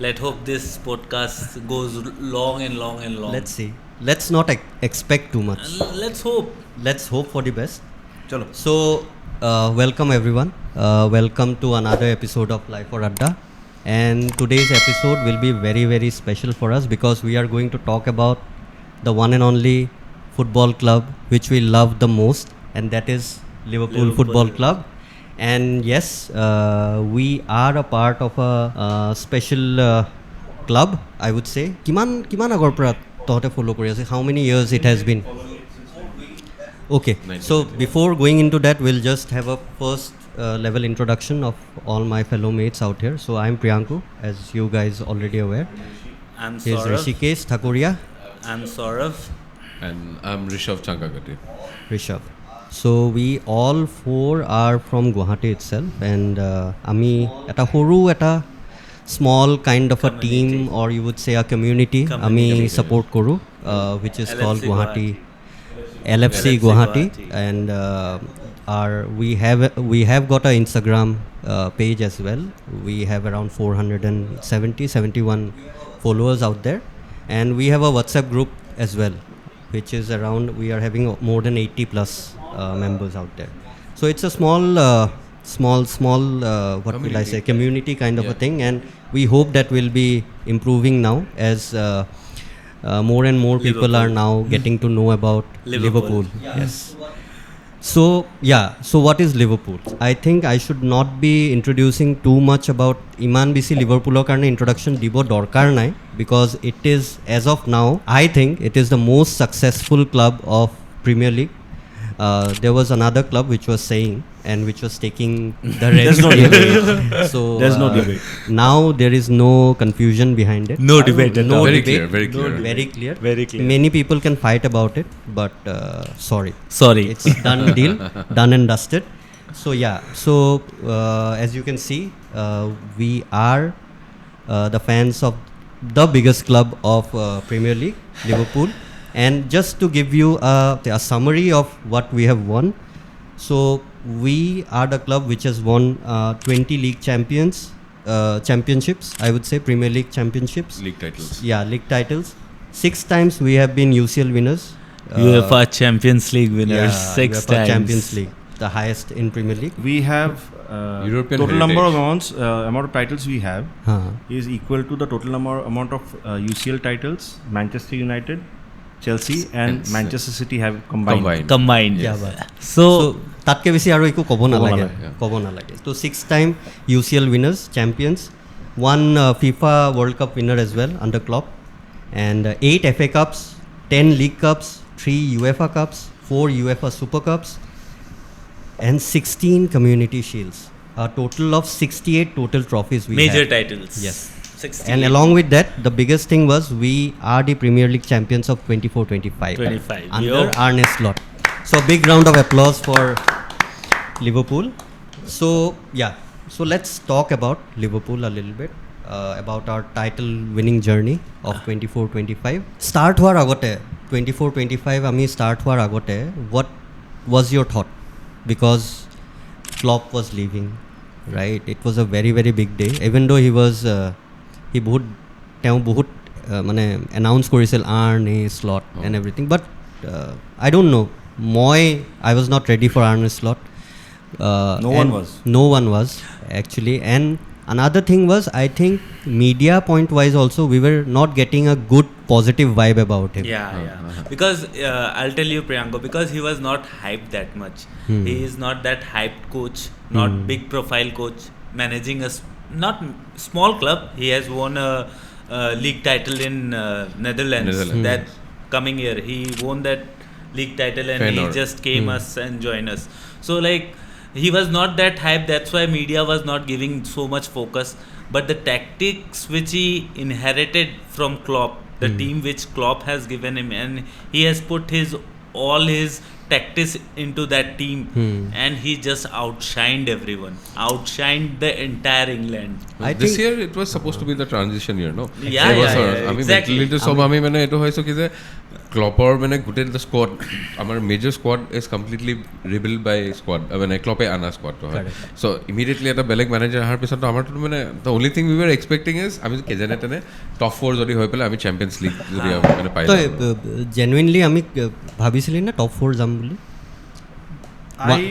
Let's hope this podcast goes long and long and long. Let's see. Let's not expect too much. Let's hope. Let's hope for the best. Chalo. So, welcome everyone. Welcome to another episode of Life for Adda. And today's episode will be very, very special for us because we are going to talk about the one and only football club which we love the most, and that is Liverpool Football Club. And yes, we are a part of a special club, I would say. Kiman agor pra tohote follow kori ase? How many years it has been? Okay, so before going into that, we'll just have a first level introduction of all my fellow mates out here. So I'm Priyanku, as you guys already aware. I'm Here's Saurav. Rishikesh Thakuria. I'm Saurav. And I'm Rishabh Chankagati. Rishabh. So we all four are from Guwahati itself, and ami eta horu eta small kind of a team, or you would say a community. Ami support koru, which is called Guwahati. LFC Guwahati, and we have got an Instagram page as well. We have around 471 followers out there, and we have a WhatsApp group as well, which is around, we are having more than 80 plus members out there. So it's a small what will I say, community kind of a thing, and we hope that will be improving now as more and more people are now getting to know about Liverpool. Yes. So what is Liverpool? I think I should not be introducing too much about Iman BC Liverpool karne introduction dibo dorkar nai, because it is, as of now, I think it is the most successful club of Premier League. There was another club which was saying and which was taking the red. So There's no debate. Now there is no confusion behind it. No debate at all. Very clear, very clear. Very clear. Very clear. Many people can fight about it, but sorry. It's Done deal, done and dusted. So as you can see, we are the fans of the biggest club of Premier League, Liverpool. And just to give you a summary of what we have won, so we are the club which has won 20 league championships, I would say, Premier League championships. League titles. Yeah, league titles. 6 times we have been UCL winners. UEFA Champions League winners 6 UEFA times. Champions League, the highest in Premier League. We have European total heritage. number of amount of titles we have is equal to the total amount of UCL titles Manchester United, Chelsea and Manchester City have combined. Yes. So tatke beshi aro eku kobo na Kobo lage. So 6 time UCL winners, champions, 1 FIFA World Cup winner as well under Klopp, and 8 FA Cups, 10 League Cups, 3 UEFA Cups, 4 UEFA Super Cups, and 16 Community Shields. A total of 68 total trophies we Major have. titles. Yes. 68. And along with that, the biggest thing was we are the Premier League champions of 24-25 under Arne Slot. So a big round of applause for Liverpool. So let's talk about Liverpool a little bit, about our title winning journey of 24-25. Start hoar agote 24-25 ami start hoar agote, what was your thought? Because Klopp was leaving, right? It was a very, very big day, even though he was he bahut announce korisil Arne Slot and everything, but I don't know, I was not ready for Arne Slot. No one was actually. And another thing was, I think media point wise also, we were not getting a good positive vibe about him. Because I'll tell you, Priyanka, because he was not hyped that much. He is not that hyped coach, not big profile coach, managing a not small club. He has won a league title in Netherlands. That coming year he won that league title, and he just came us and joined us. So he was not that hyped. That's why media was not giving so much focus. But the tactics which he inherited from Klopp, the team which Klopp has given him, and he has put all his tactics into that team, and he just outshined everyone, outshined the entire England. This year it was supposed to be the transition year, no? Exactly. Kloppor মানে গোটেই the squad আমাৰ major squad is completely rebuilt by squad মানে Kloppe আনা squad to হয় so immediately এটা বেলেগ manager আহাৰ পিছত আমাৰ মানে the only thing we were expecting is আমি কে জানে তেনে top 4 যদি হৈ পেলাই আমি Champions League যদি মানে পাই তো genuinely আমি ভাবিছিলি না top 4 যাম বুলি I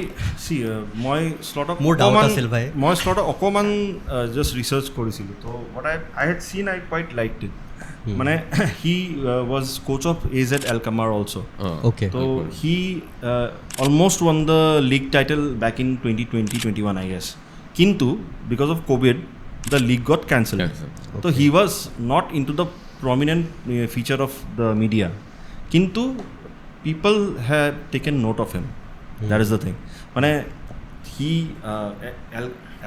see মই স্লটক মোৰ ডাউট আছিল ভাই মই স্লটক অকমান just research কৰিছিলো তো what I had seen I quite liked it মানে he was coach of AZ Alkmaar also okay so he almost won the league title back in 2020-21 I guess kintu because of COVID the league got cancelled so he was not into the prominent feature of the media kintu people had taken note of him that is the thing মানে he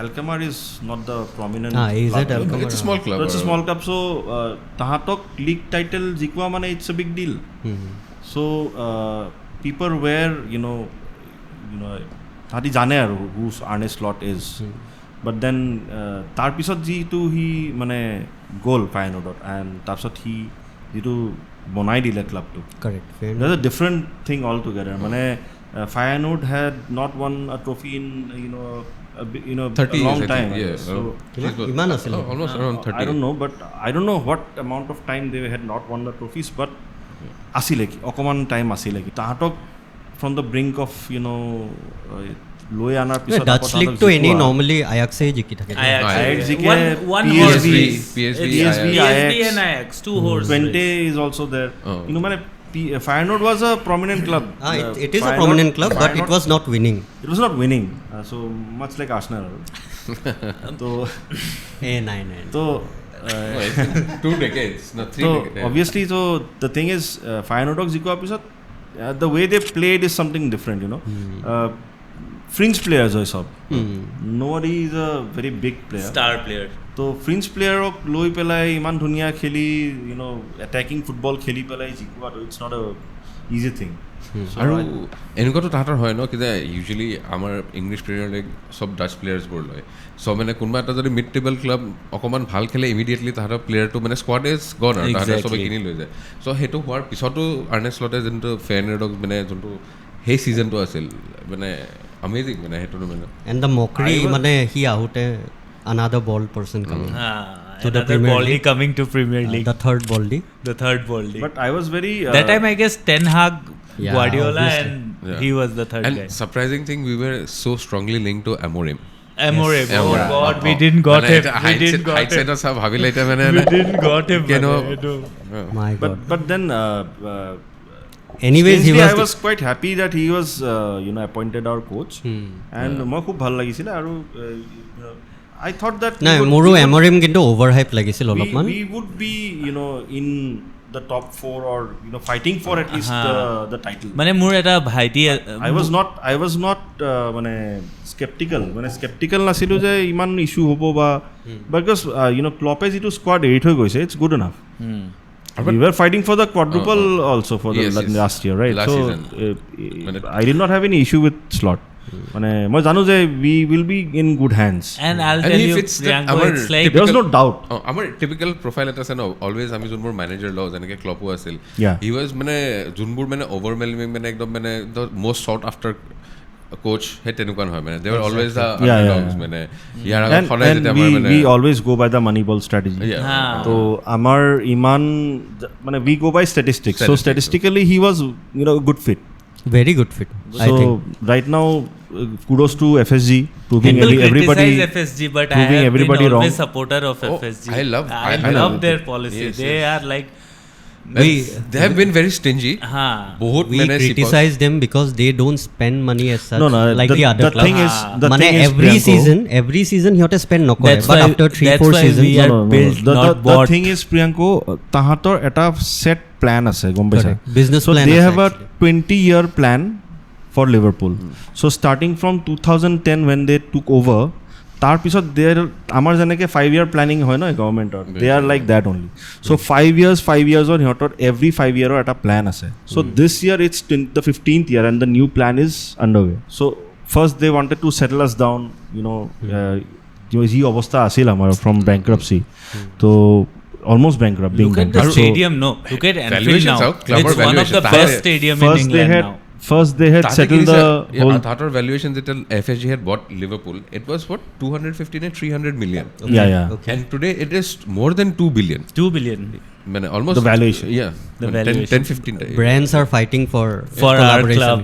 Alkmaar is not the prominent AZ Alkmaar it's a small club it's a small club so tahatok league title jikwa mane it's a big deal so people were you know tahati jane aru who Arne Slot is but then tar pisot jitu he mane goal Feyenoord and tar pisot he jitu bonai dile club to correct there's a different thing altogether mane Feyenoord had not won a trophy in you know 30 a long years, time yes so ইমান আছিল almost around 30 I don't know but I don't know what amount of time they had not won the trophies but asile ki okoman time asile ki tahatok from the brink of loi anar pisot Dutch league to any normally Ajax e jiki thake Ajax jike one PSV and Ajax two horse Twente is also there mane Feyenoord was a prominent club. It is a prominent club, but it was not winning. It was not winning. So much like Arsenal. So, nine. So, 2 decades, not 3 decades. Obviously, so the thing is, Feyenoord Zico episode, the way they played is something different, fringe players hoy sob nobody is a very big player star player to fringe player ok loi pelai iman dhuniya kheli attacking football kheli pelai jikwa it's not a easy thing আৰু এনেকুৱাটো তাহাঁতৰ হয় ন কি যে usually আমাৰ English premier league চব Dutch প্লেয়াৰ্ছবোৰ লয় চ' মানে কোনোবা এটা যদি মিড টেবল ক্লাব অকণমান ভাল খেলে ইমিডিয়েটলি তাহাঁতৰ প্লেয়াৰটো মানে স্কোৱাড ইজ গন আৰু তাহাঁতে চবে কিনি লৈ যায় চ' সেইটো হোৱাৰ পিছতো আৰ্নে শ্লটে যোনটো ফেয়াৰনেডক মানে যোনটো সেই ছিজনটো আছিল মানে amazing মানে হেটো মানে and the mockery মানে হি আহোতে another bald person coming to the Premier League coming to Premier League the third baldy but I was very that time I guess Ten Hag Guardiola obviously. and he was the third and guy surprising thing we were so strongly linked to Amorim Amorim oh god we didn't got him we didn't got him sab bhabi later mane we didn't got him my god but then anyways I was quite happy that he was appointed our coach and moi khub bhal lagisile aru I thought that moru Amorim kintu overhype lagisil olopman we would be in the top 4 or fighting for at least the title mane mur eta bhaiti I was not skeptical nasilu je iman issue hobo ba because Klopp is to squad 8 hoy goise it's good enough we were fighting for the quadruple also for the last year right last so I did not have any issue with Slot মানে মই জানো যে we will be in good hands and I'll tell you it's like there was no doubt আমাৰ typical profile এটা আছে ন always আমি যোনবোৰ manager লও যেনেকে ক্লপো আছিল he was মানে যোনবোৰ মানে overwhelming মানে একদম মানে the most sought after coach হে তেনেকুৱা নহয় মানে they were always the underdogs মানে ইয়াৰ সদায় যেতিয়া আমাৰ মানে we always go by the moneyball strategy তো আমাৰ ইমান মানে we go by statistics so statistically he was good fit very good fit I think right now kudos to FSG proving everybody FSG but proving I have everybody been wrong always supporter of FSG I love their policy they are like they have been very stingy bahut we criticize them because they don't spend money as such like the other clubs thing is every season he spend no kore but after 3-4 seasons we are built not bought the thing is Priyanko tahator eta set plan ase gom paisa business so plan they have a 20-year plan for Liverpool so starting from 2010 when they took over তাৰ পিছত আমাৰ যেনেকৈ 5 year planning হয় ন গভৰ্ণমেণ্টৰ they are like that only so' 5 yearsৰ সিহঁতৰ every 5 yearৰ এটা প্লেন আছে so' this year it's the 15th year and the new plan is underway so first they wanted to settle us down যি অৱস্থা আছিল আমাৰ from bankruptcy তো almost bankrupt being look at the stadium no look at Anfield now it's one of the best stadium in England now First they had settled the whole Thatar valuation that FSG had bought Liverpool it was what 250 and 300 million okay. And today it is more than 2 billion almost the valuation the valuation 10-15 brands are fighting for our club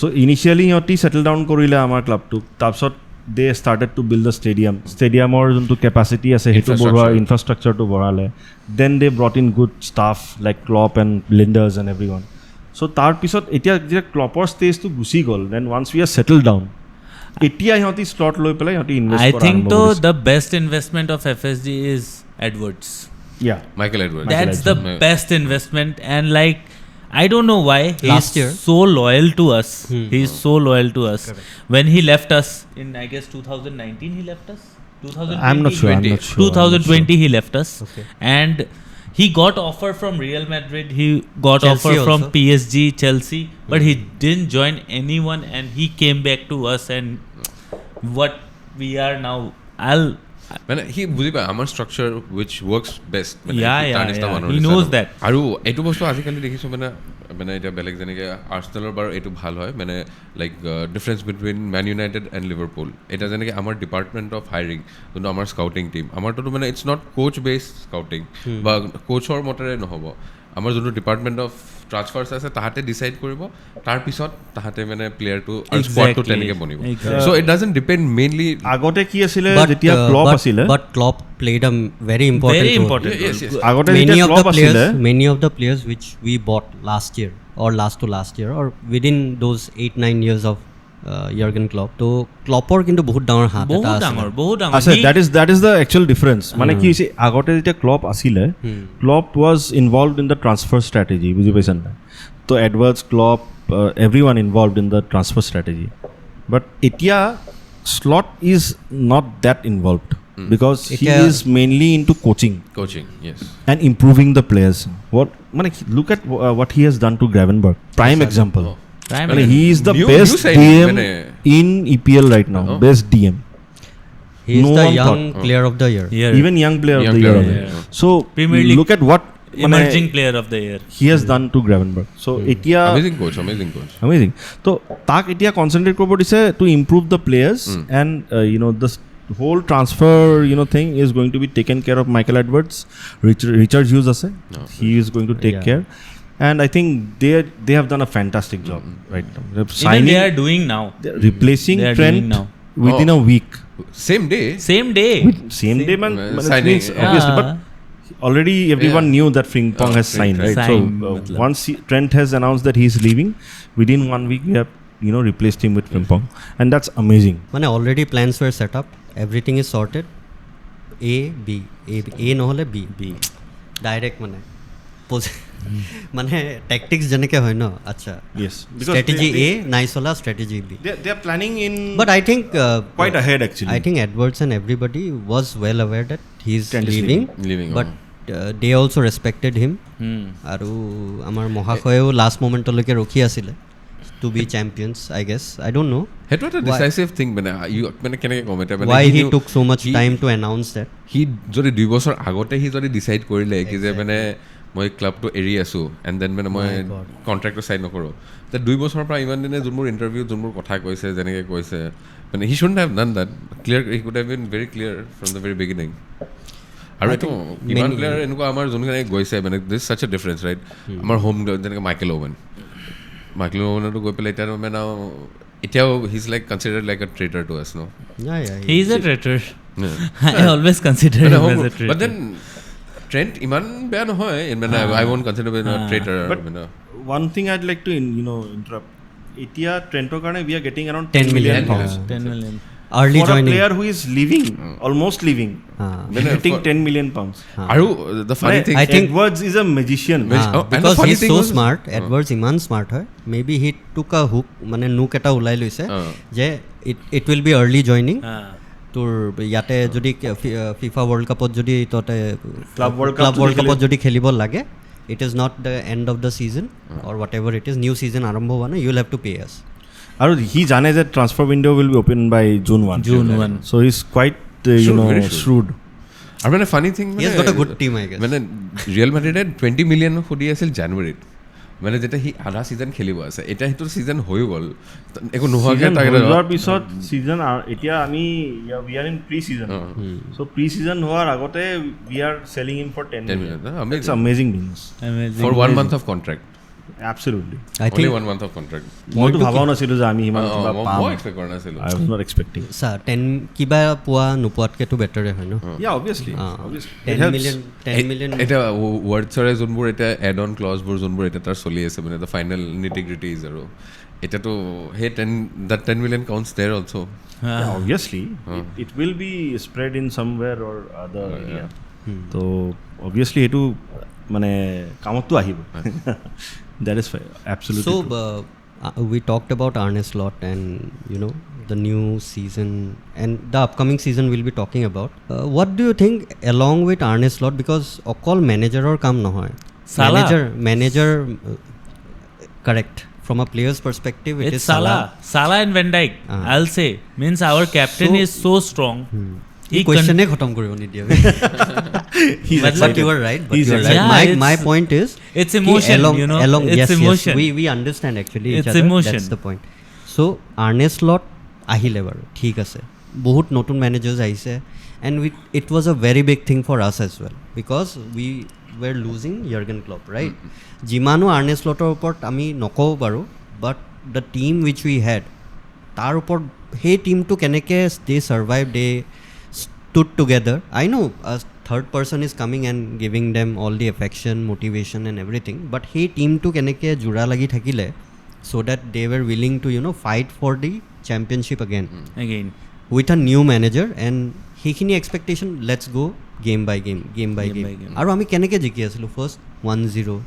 so initially he settled down korile amar club to tapsot they started to build the stadium or into capacity as a infrastructure to borale then they brought in good staff like Klopp and Linders and everyone so tar pisot etia je Kloppor stage to gusi gol then once we are settled down etia hoti slot loi pelai hoti invest I think though the best investment of FSG is Edwards Michael Edwards that's the best investment and like I don't know why last year so loyal to us he's so loyal to us correct. When he left us in I guess 2019 he left us 2020 I'm not sure 2020 he left us and he got offer from Real Madrid he got Chelsea offer from also. PSG Chelsea but he didn't join anyone and he came back to us and what we are now মানে he বুজি পায় আমাৰ structure which works best মানে he knows that আৰু এইটো বস্তু আজিকালি দেখিছোঁ মানে এতিয়া বেলেগ যেনেকৈ আৰ্চেনেলৰ বাৰু এইটো ভাল হয় মানে like difference between Man United and Liverpool এতিয়া যেনেকৈ আমাৰ ডিপাৰ্টমেণ্ট অফ হায়াৰিং যোনটো আমাৰ স্কাউটিং টিম আমাৰতো মানে it's not coach based scouting বা কোচৰ মতেৰে নহ'ব আমাৰ যোনটো ডিপাৰ্টমেণ্ট অফ ট্ৰান্সফাৰ্ছ আছে তাহাঁতে ডিচাইড কৰিব তাৰপিছত তাহাঁতে মানে প্লেয়াৰটো আৰু স্কোৱাডটো তেনেকৈ বনিব চ' ইট ডাজন্ট ডিপেণ্ড মেইনলি আগতে কি আছিলে যেতিয়া ক্লপ আছিলে but Klopp played a very important role. yes আগতে যেতিয়া ক্লপ আছিলে many of the players which we bought last year or last year or within those 8-9 years of Jurgen Klopp to Kloppor কিন্তু বহুত ডাঙৰ হাত এটা আছে আছে that is the actual difference মানে কি হৈছে আগতে যেতিয়া ক্লপ আছিলে Klopp was involved in the transfer strategy বুজি পাইছান না তো Edward's Klopp everyone involved in the transfer strategy but এতিয়া Slot is not that involved because he is mainly into coaching yes and improving the players what মানে look at what he has done to Gravenberch prime example he is the best DM in EPL right now best DM he is the young player of the year even young player of the year so look at what emerging player of the year he has done to Gravenberch so etia amazing so tak etia concentrate korbo dise to improve the players and the whole transfer thing is going to be taken care of Michael Edwards Richard Hughes ase he is going to take care and I think they have done a fantastic job right now even they are doing now replacing Trent within a week same day man signing obviously but already everyone knew that Frimpong has signed right so once Trent has announced that he is leaving within 1 week we have replaced him with Frimpong and that's amazing মানে already plans were set up everything is sorted A নহলে B direct মানে tactics যেনেকে হয় ন আচ্ছা yes strategy A nice hola strategy B they are planning in but I think quite ahead actually I think Edwards and everybody was well aware that he is leaving but they also respected him aru amar mohakhoyo last moment loke rokhi asile to be champions I guess I don't know it was a decisive thing মানে কেনেকৈ কম এটা why he took so much time to announce that he যদি 2 বছৰ আগতে he যদি decide কৰিলে কি যে মানে মই ক্লাবটো এৰি আছোঁ এণ্ড দেন মানে মই কণ্ট্ৰেক্টটো চাইন নকৰোঁ তে 2 বছৰৰ পৰা ইমান দিনে যোনবোৰ ইণ্টাৰভিউ যোনবোৰ কথা কৈছে যেনেকৈ কৈছে মানে he shouldn't have done that clear he could have been very clear from the very beginning আৰু এইটো ইমান প্লেয়াৰ এনেকুৱা আমাৰ যোনখিনি গৈছে মানে this such a difference right আমাৰ হোম যেনেকৈ মাইকেল ওৱেনতো গৈ পেলাই এতিয়া মানে এতিয়াও he is like considered like a traitor to us ন he is a traitor I always consider him as a traitor but then Trent iman beya nohoy মানে I won't consider him a traitor but one thing I'd like to interrupt etia Trentor karone we are getting around 10 million pounds 10 million early for joining a player who is leaving almost leaving getting 10 million pounds aru the funny thing I think Edwards is a magician because he's so smart Edwards iman smart hoy maybe he took a hook mane nook eta ulai loise je it will be early joining তোৰ ইয়াতে যদি FIFA World Cup যদি ততে Club World Cup যদি খেলিব লাগে, it is not the end of the season or whatever it is, new season আৰম্ভ হোৱা নাই, you will have to pay us. আৰু he জানে যে transfer window will be open by June 1. So he's quite shrewd. আৰু মানে funny thing He has got a good team, I guess. মানে real মাদ্ৰিডে 20 million সুধি আছিল জানুৱাৰীত, মানে যেতিয়া সি আধা সিজন খেলিব আছে, এতিয়া সেইটো সিজন হৈ গ'ল, একো নোহোৱাকৈ তাৰ পিছত সিজন এতিয়া আমি we are in pre season, so pre season হোৱাৰ আগতে we are selling him for 10 million. It's amazing business for 1 month of contract. Absolutely. I think only 1 month of contract. মই তো ভাবাও নাছিলো যে আমি হিমান কিবা পাম, মই এক্সপেক্ট কৰা নাছিলো। I was not expecting. Sir, 10 কিবা পোৱা নোপোৱাতকে তো বেটাৰে হয় ন? Yeah, obviously. 10 million এটা ৱৰ্ডছৰে যোনবোৰ এতিয়া এড অন ক্লজবোৰ যোনবোৰ এতিয়া তাৰ চলি আছে, মানে দ্য ফাইনেল নিটিগ্ৰিটিজ, আৰু এতিয়াতো সেই 10 million counts there also. Yeah, obviously. It will be spread in somewhere or other area. So obviously এটো মানে কামতটো আহিব. That is absolutely so true. We talked about Arne Slot and the new season and the upcoming season we'll be talking about. What do you think along with Arne Slot, because okol manager or kam nohoy, Salah. manager correct, from a player's perspective it it's is Salah and Van Dijk. I'll say, means our captain is so strong. He question ek khatam koribo ni diya. But you are right, Yeah, my point is it's emotion, along it's yes, emotion. Yes, we understand actually each It's other. emotion. That's the point. So Arne Slot ahile baru thik ase, bahut notun managers aise, and it was a very big thing for us as well, because we were losing Jurgen Klopp, right? Jimano Arne Slot or upor ami noko baru, but the team which we had, tar upor hey team to keneke they survived, they stood together. I know a third person is coming and giving them all the affection, motivation and everything, but hey team to keneke jura lagi thakile so that they were willing to fight for the championship again with a new manager, and hekhini expectation, let's go game by game. Aru ami keneke jiki asilu first 1-0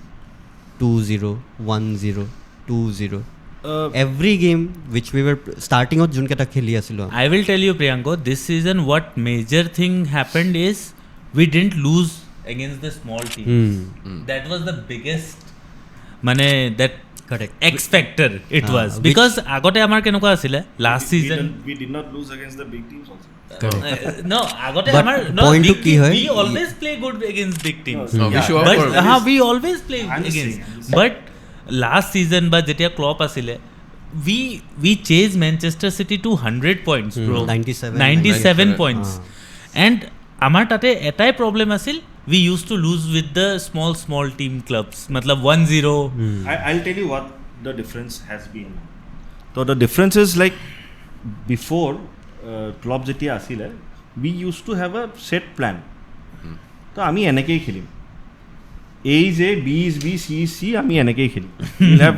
2-0 1-0 2-0 every game which we were starting out jun keta kheli asilo. I will tell you, Priyanko, this season what major thing happened is we didn't lose against the small teams. That was the biggest that correct X factor it was, because agote amar kenuka asile last season we did not lose against the big teams also. No, agote But amar point to ki hai, we always play good against big teams. We show up But for we always play against. But last season ba jetia Klopp asile, we chased Manchester City to 100 points, bro. 97 points. And amar tate etai problem asil, we used to lose with the small team clubs, matlab 1-0. I'll tell you what the difference has been. So the difference is like before Klopp jetia asile, we used to have a set plan. So ami enake khilim, A is A, B is B, C is C, ami enake khilim. We'll have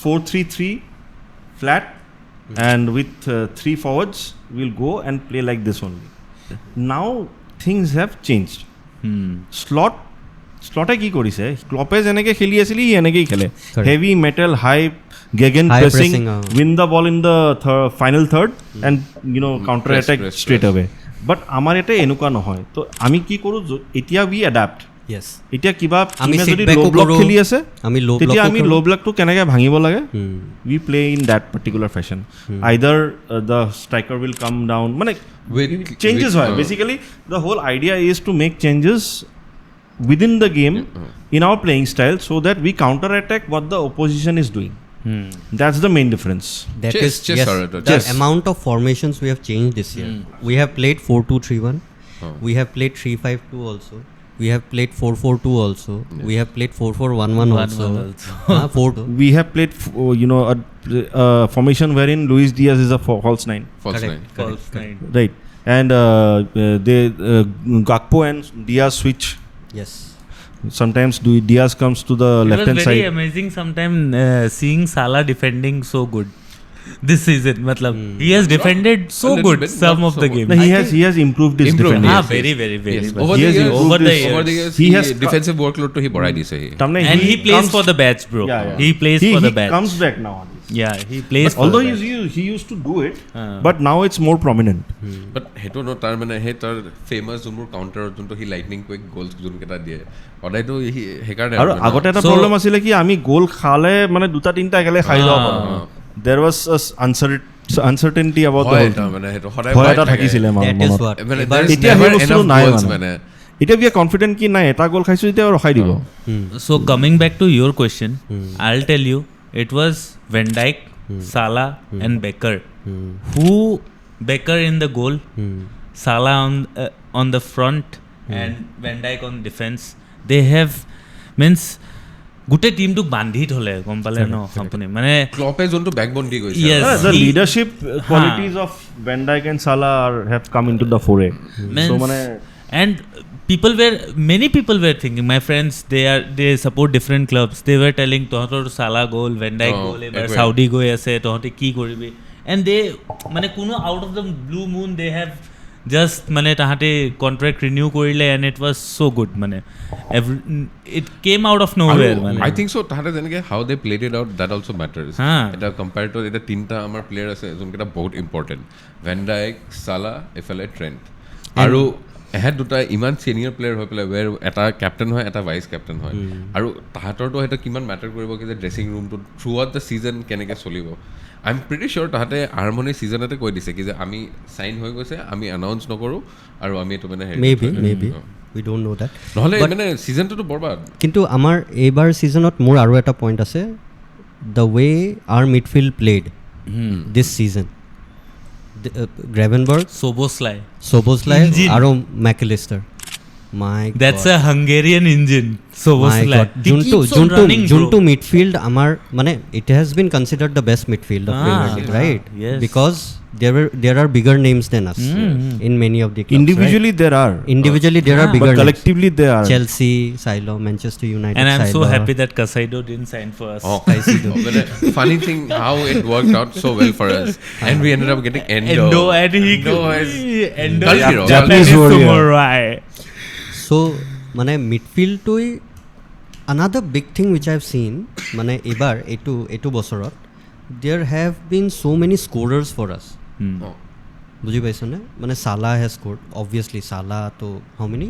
4-3-3 flat, and with 3 forwards we'll go and play like this only. Now things have changed. Slot ki korise, Klopp enake kheli asili, he enake khele. Heavy metal, high pressing, win the ball in the final third, and counter attack straight away. But amar eta enuka nohoy, to ami ki koru etia we adapt. yes, এতিয়া কিবা আমি যদি লো block খেলি আছে তেতিয়া আমি লো ব্লকটো কেনেকৈ ভাঙিব লাগে, we play in that particular fashion. Either the striker will come down, মানে changes হয়. Basically the whole idea is to make changes within the game in our playing style, so that we counter attack what the opposition is doing. That's the main difference. That is the amount of formations we have changed this year. We have played 4-2-3-1, we have played 3-5-2 also, we have played 4-4-2 also, we have played 4-4-1-1 also. We have played a formation wherein Luis Diaz is a false nine. Right, and Gakpo and Diaz switch. Yes, sometimes Diaz comes to the left hand side. It was very amazing sometimes seeing Salah defending so good this season. Matlab he has defended so good some of the games. No, he has improved his defending. Very yes. much. Over the years he has defensive workload to he borai dise, and he plays for the batch, bro. He plays for the batch. He comes back nowadays. Yeah, he plays. Although he used to do it, but now it's more prominent. But heto no tar mane he tar famous jumur counter junto he lightning quick goals jun keta die odai to he karone aru agote eta problem asile ki ami goal khale mane duta tinta ekale khai jaw there was a uncertainty about the whole mane heto hodai hoy eta thakisile manot etia he bostu nai mane etia we are confident ki nai eta goal khaisu etia rakhai dibo. So coming back to your question, I'll tell you, it was Van Dijk, Salah and Becker. Who Becker in the goal, Salah on the front and Van Dijk on defense. They have means গোটেই টিমটো বান্ধি থলে গম পালে ন সম্পূৰ্ণ মানে ক্লপে যোনটো backbone দি গৈছে the leadership qualities of Van Dijk and Salah have come into the fore. So mane and many people were thinking, my friends, they support different clubs, they were telling tohotor Salah goal, Van Dijk goal, ebar Saudi goi ase tohote ki koribe, and they mane kuno out of the blue moon they have just mane tahate contract renew korile and it was so good mane it came out of nowhere mane I think so tahate jenike how they played it out that also matters eta compared to eta tinta amar player ase jonketa bahut important Van Dijk Salah efale Trent aru ahead দুটা ইমান senior player হৈ পেলাই ৱেৰ এটা captain হয় এটা vice captain হয় আৰু তাহাঁতৰতো সেইটো কিমান মেটাৰ কৰিব কি যে ড্ৰেছিং ৰুমটো থ্ৰু আউট দ্য ছিজন কেনেকৈ চলিব আই এম প্ৰিটি চিয়'ৰ তাহাঁতে আৰম্ভণি ছিজনতে কৈ দিছে কি যে আমি চাইন হৈ গৈছে আমি এনাউন্স নকৰোঁ আৰু আমি এইটো মানে maybe we don't no' that নহ'লে মানে ছিজনটোতো বৰবাদ কিন্তু আমাৰ এইবাৰ ছিজনত মোৰ আৰু এটা পইণ্ট আছে the way our midfield played this season Gravenberch, Soboslai আৰু McAllister. My God. That's a Hungarian engine. Soboslai. Junto midfield amar mane it has been considered the best midfield of Premier League, right? Yes. Because there are bigger names than us in many of the clubs. Individually right? there are. Individually there are bigger but collectively names. they are. Chelsea, Silo, Manchester United. And I'm Silo. so happy that Casado didn't sign for us. Funny thing how it worked out so well for us, and we ended up getting Endo and he Endo Japanese samurai. So mane midfield to another big thing which I've seen mane ebar etu bosorot there have been so many scorers for us. বুঝি পাইছো না মানে Salah has scored obviously Salah to how many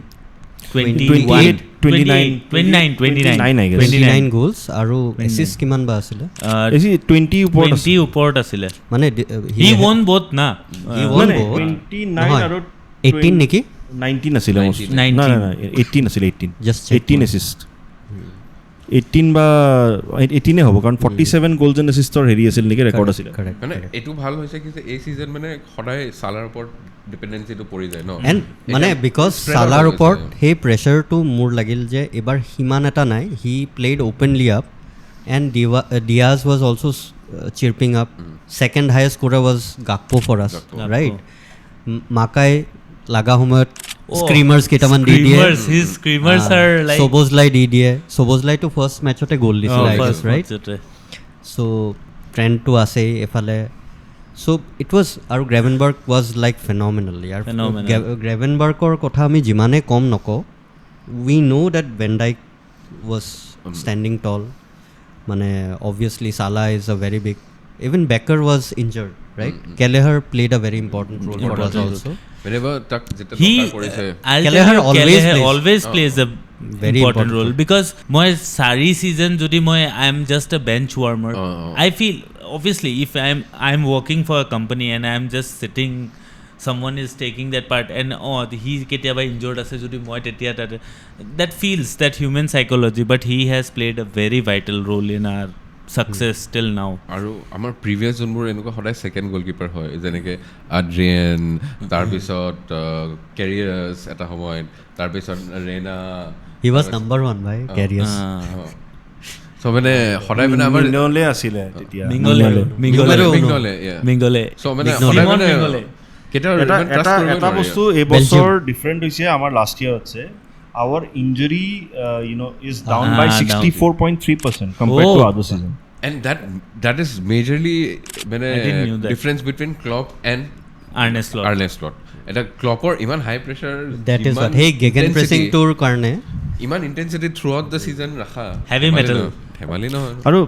29 goals আৰু assist কিমান বা আছিল 20 ওপৰত আছিল মানে he won both na he won both 29 আৰু 18 নেকি 19 আছিল না 18 আছিল 18 just 18 assist 18 বা 18 হ'ব কাৰণ 47 goals and assists হেৰি আছিল নেকি ৰেকৰ্ড আছিল মানে এটো ভাল হৈছে কি যে এই সিজন মানে সদায় সালাৰ ওপৰত ডিপেন্ডেন্সিটো পৰি যায় ন এন্ড মানে বিকজ সালাৰ ওপৰত হে প্ৰেছাৰটো মোৰ লাগিল যে এবাৰ হিমান এটা নাই he played openly up and Diaz was also chirping up second highest scorer was Gakpo for us right Makai laga সময়ত স্ক্রিমার্স কেটামান দি দিয়ে his screamers are like Soboslai to first matchতে গোল দিছিল right so Trent to আছে এফালে so it was আৰু Gravenberch was like phenomenal yaar Gravenberch or কথা আমি জিমানে কম নকো we know that Van Dijk was standing tall মানে obviously Salah is a very big even Becker was injured right Kelleher played a very important role for us also whenever tak jeta korise Kelleher always plays a very important role because moi sari season jodi moi I am just a bench warmer I feel obviously if I am working for a company and I am just sitting someone is taking that part and he ketiaba injured ase jodi moi tetia that feels that human psychology but he has played a very vital role in our success till now aru amar previous jonbur enuka hoday second goalkeeper hoy jeneke Adrian tar bisot careers eta homoy tar bisot Reina he was number 1 by careers so mane hoday mane amar Mingole asile tetia Mingole so mane hoday mane এটা বস্তু এই বছৰ different হৈছে আমাৰ last ইয়াৰ আছে our injury is down by 64.3% compared to other season and that is majorly difference between Klopp and Arne Slot eta Klopp or even high pressure that is what hey gegen pressing tour karne iman intensity throughout the season rakha heavy metal ধেমালি নহয় আৰু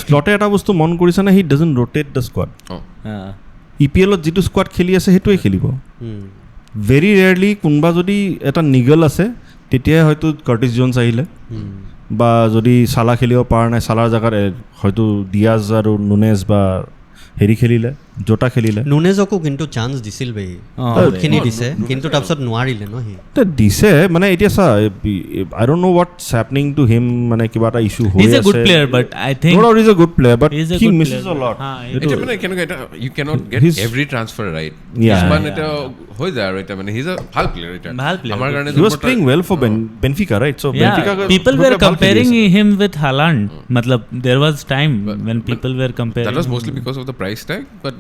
স্লটে এটা বস্তু মন কৰিছে নে he doesn't rotate the squad EPL-ত যিটো স্কোৱাড খেলি আছে সেইটোৱে খেলিব ভেৰি ৰেয়াৰলি কোনোবা যদি এটা নিগল আছে তেতিয়াহে হয়তো কাৰ্টিছ জোনছ আহিলে বা যদি সালা খেলিব পৰা নাই সালাৰ জেগাত হয়তো ডিয়াজ আৰু নুনেজ বা হেৰি খেলিলে জোটা খেলিলে নুনেজকো কিন্তু চান্স দিছিল বে বহুতখিনি দিছে কিন্তু তাৰপিছত নোৱাৰিলে ন সি দিছে মানে এতিয়া চা I don't know what's happening to him মানে কিবা এটা ইস্যু হৈ আছে he's a good player but I think no he's a good player but he's a he good misses player. a lot এটা মানে কেনেকৈ এটা you cannot get every transfer right Yeah. এটা হৈ যায় আৰু এটা মানে he's a ভাল player এটা ভাল player. আমাৰ কাৰণে he was playing well for Benfica right so yeah, Benfica people were comparing him with Haaland matlab there was time when people were comparing that was mostly because of the price tag but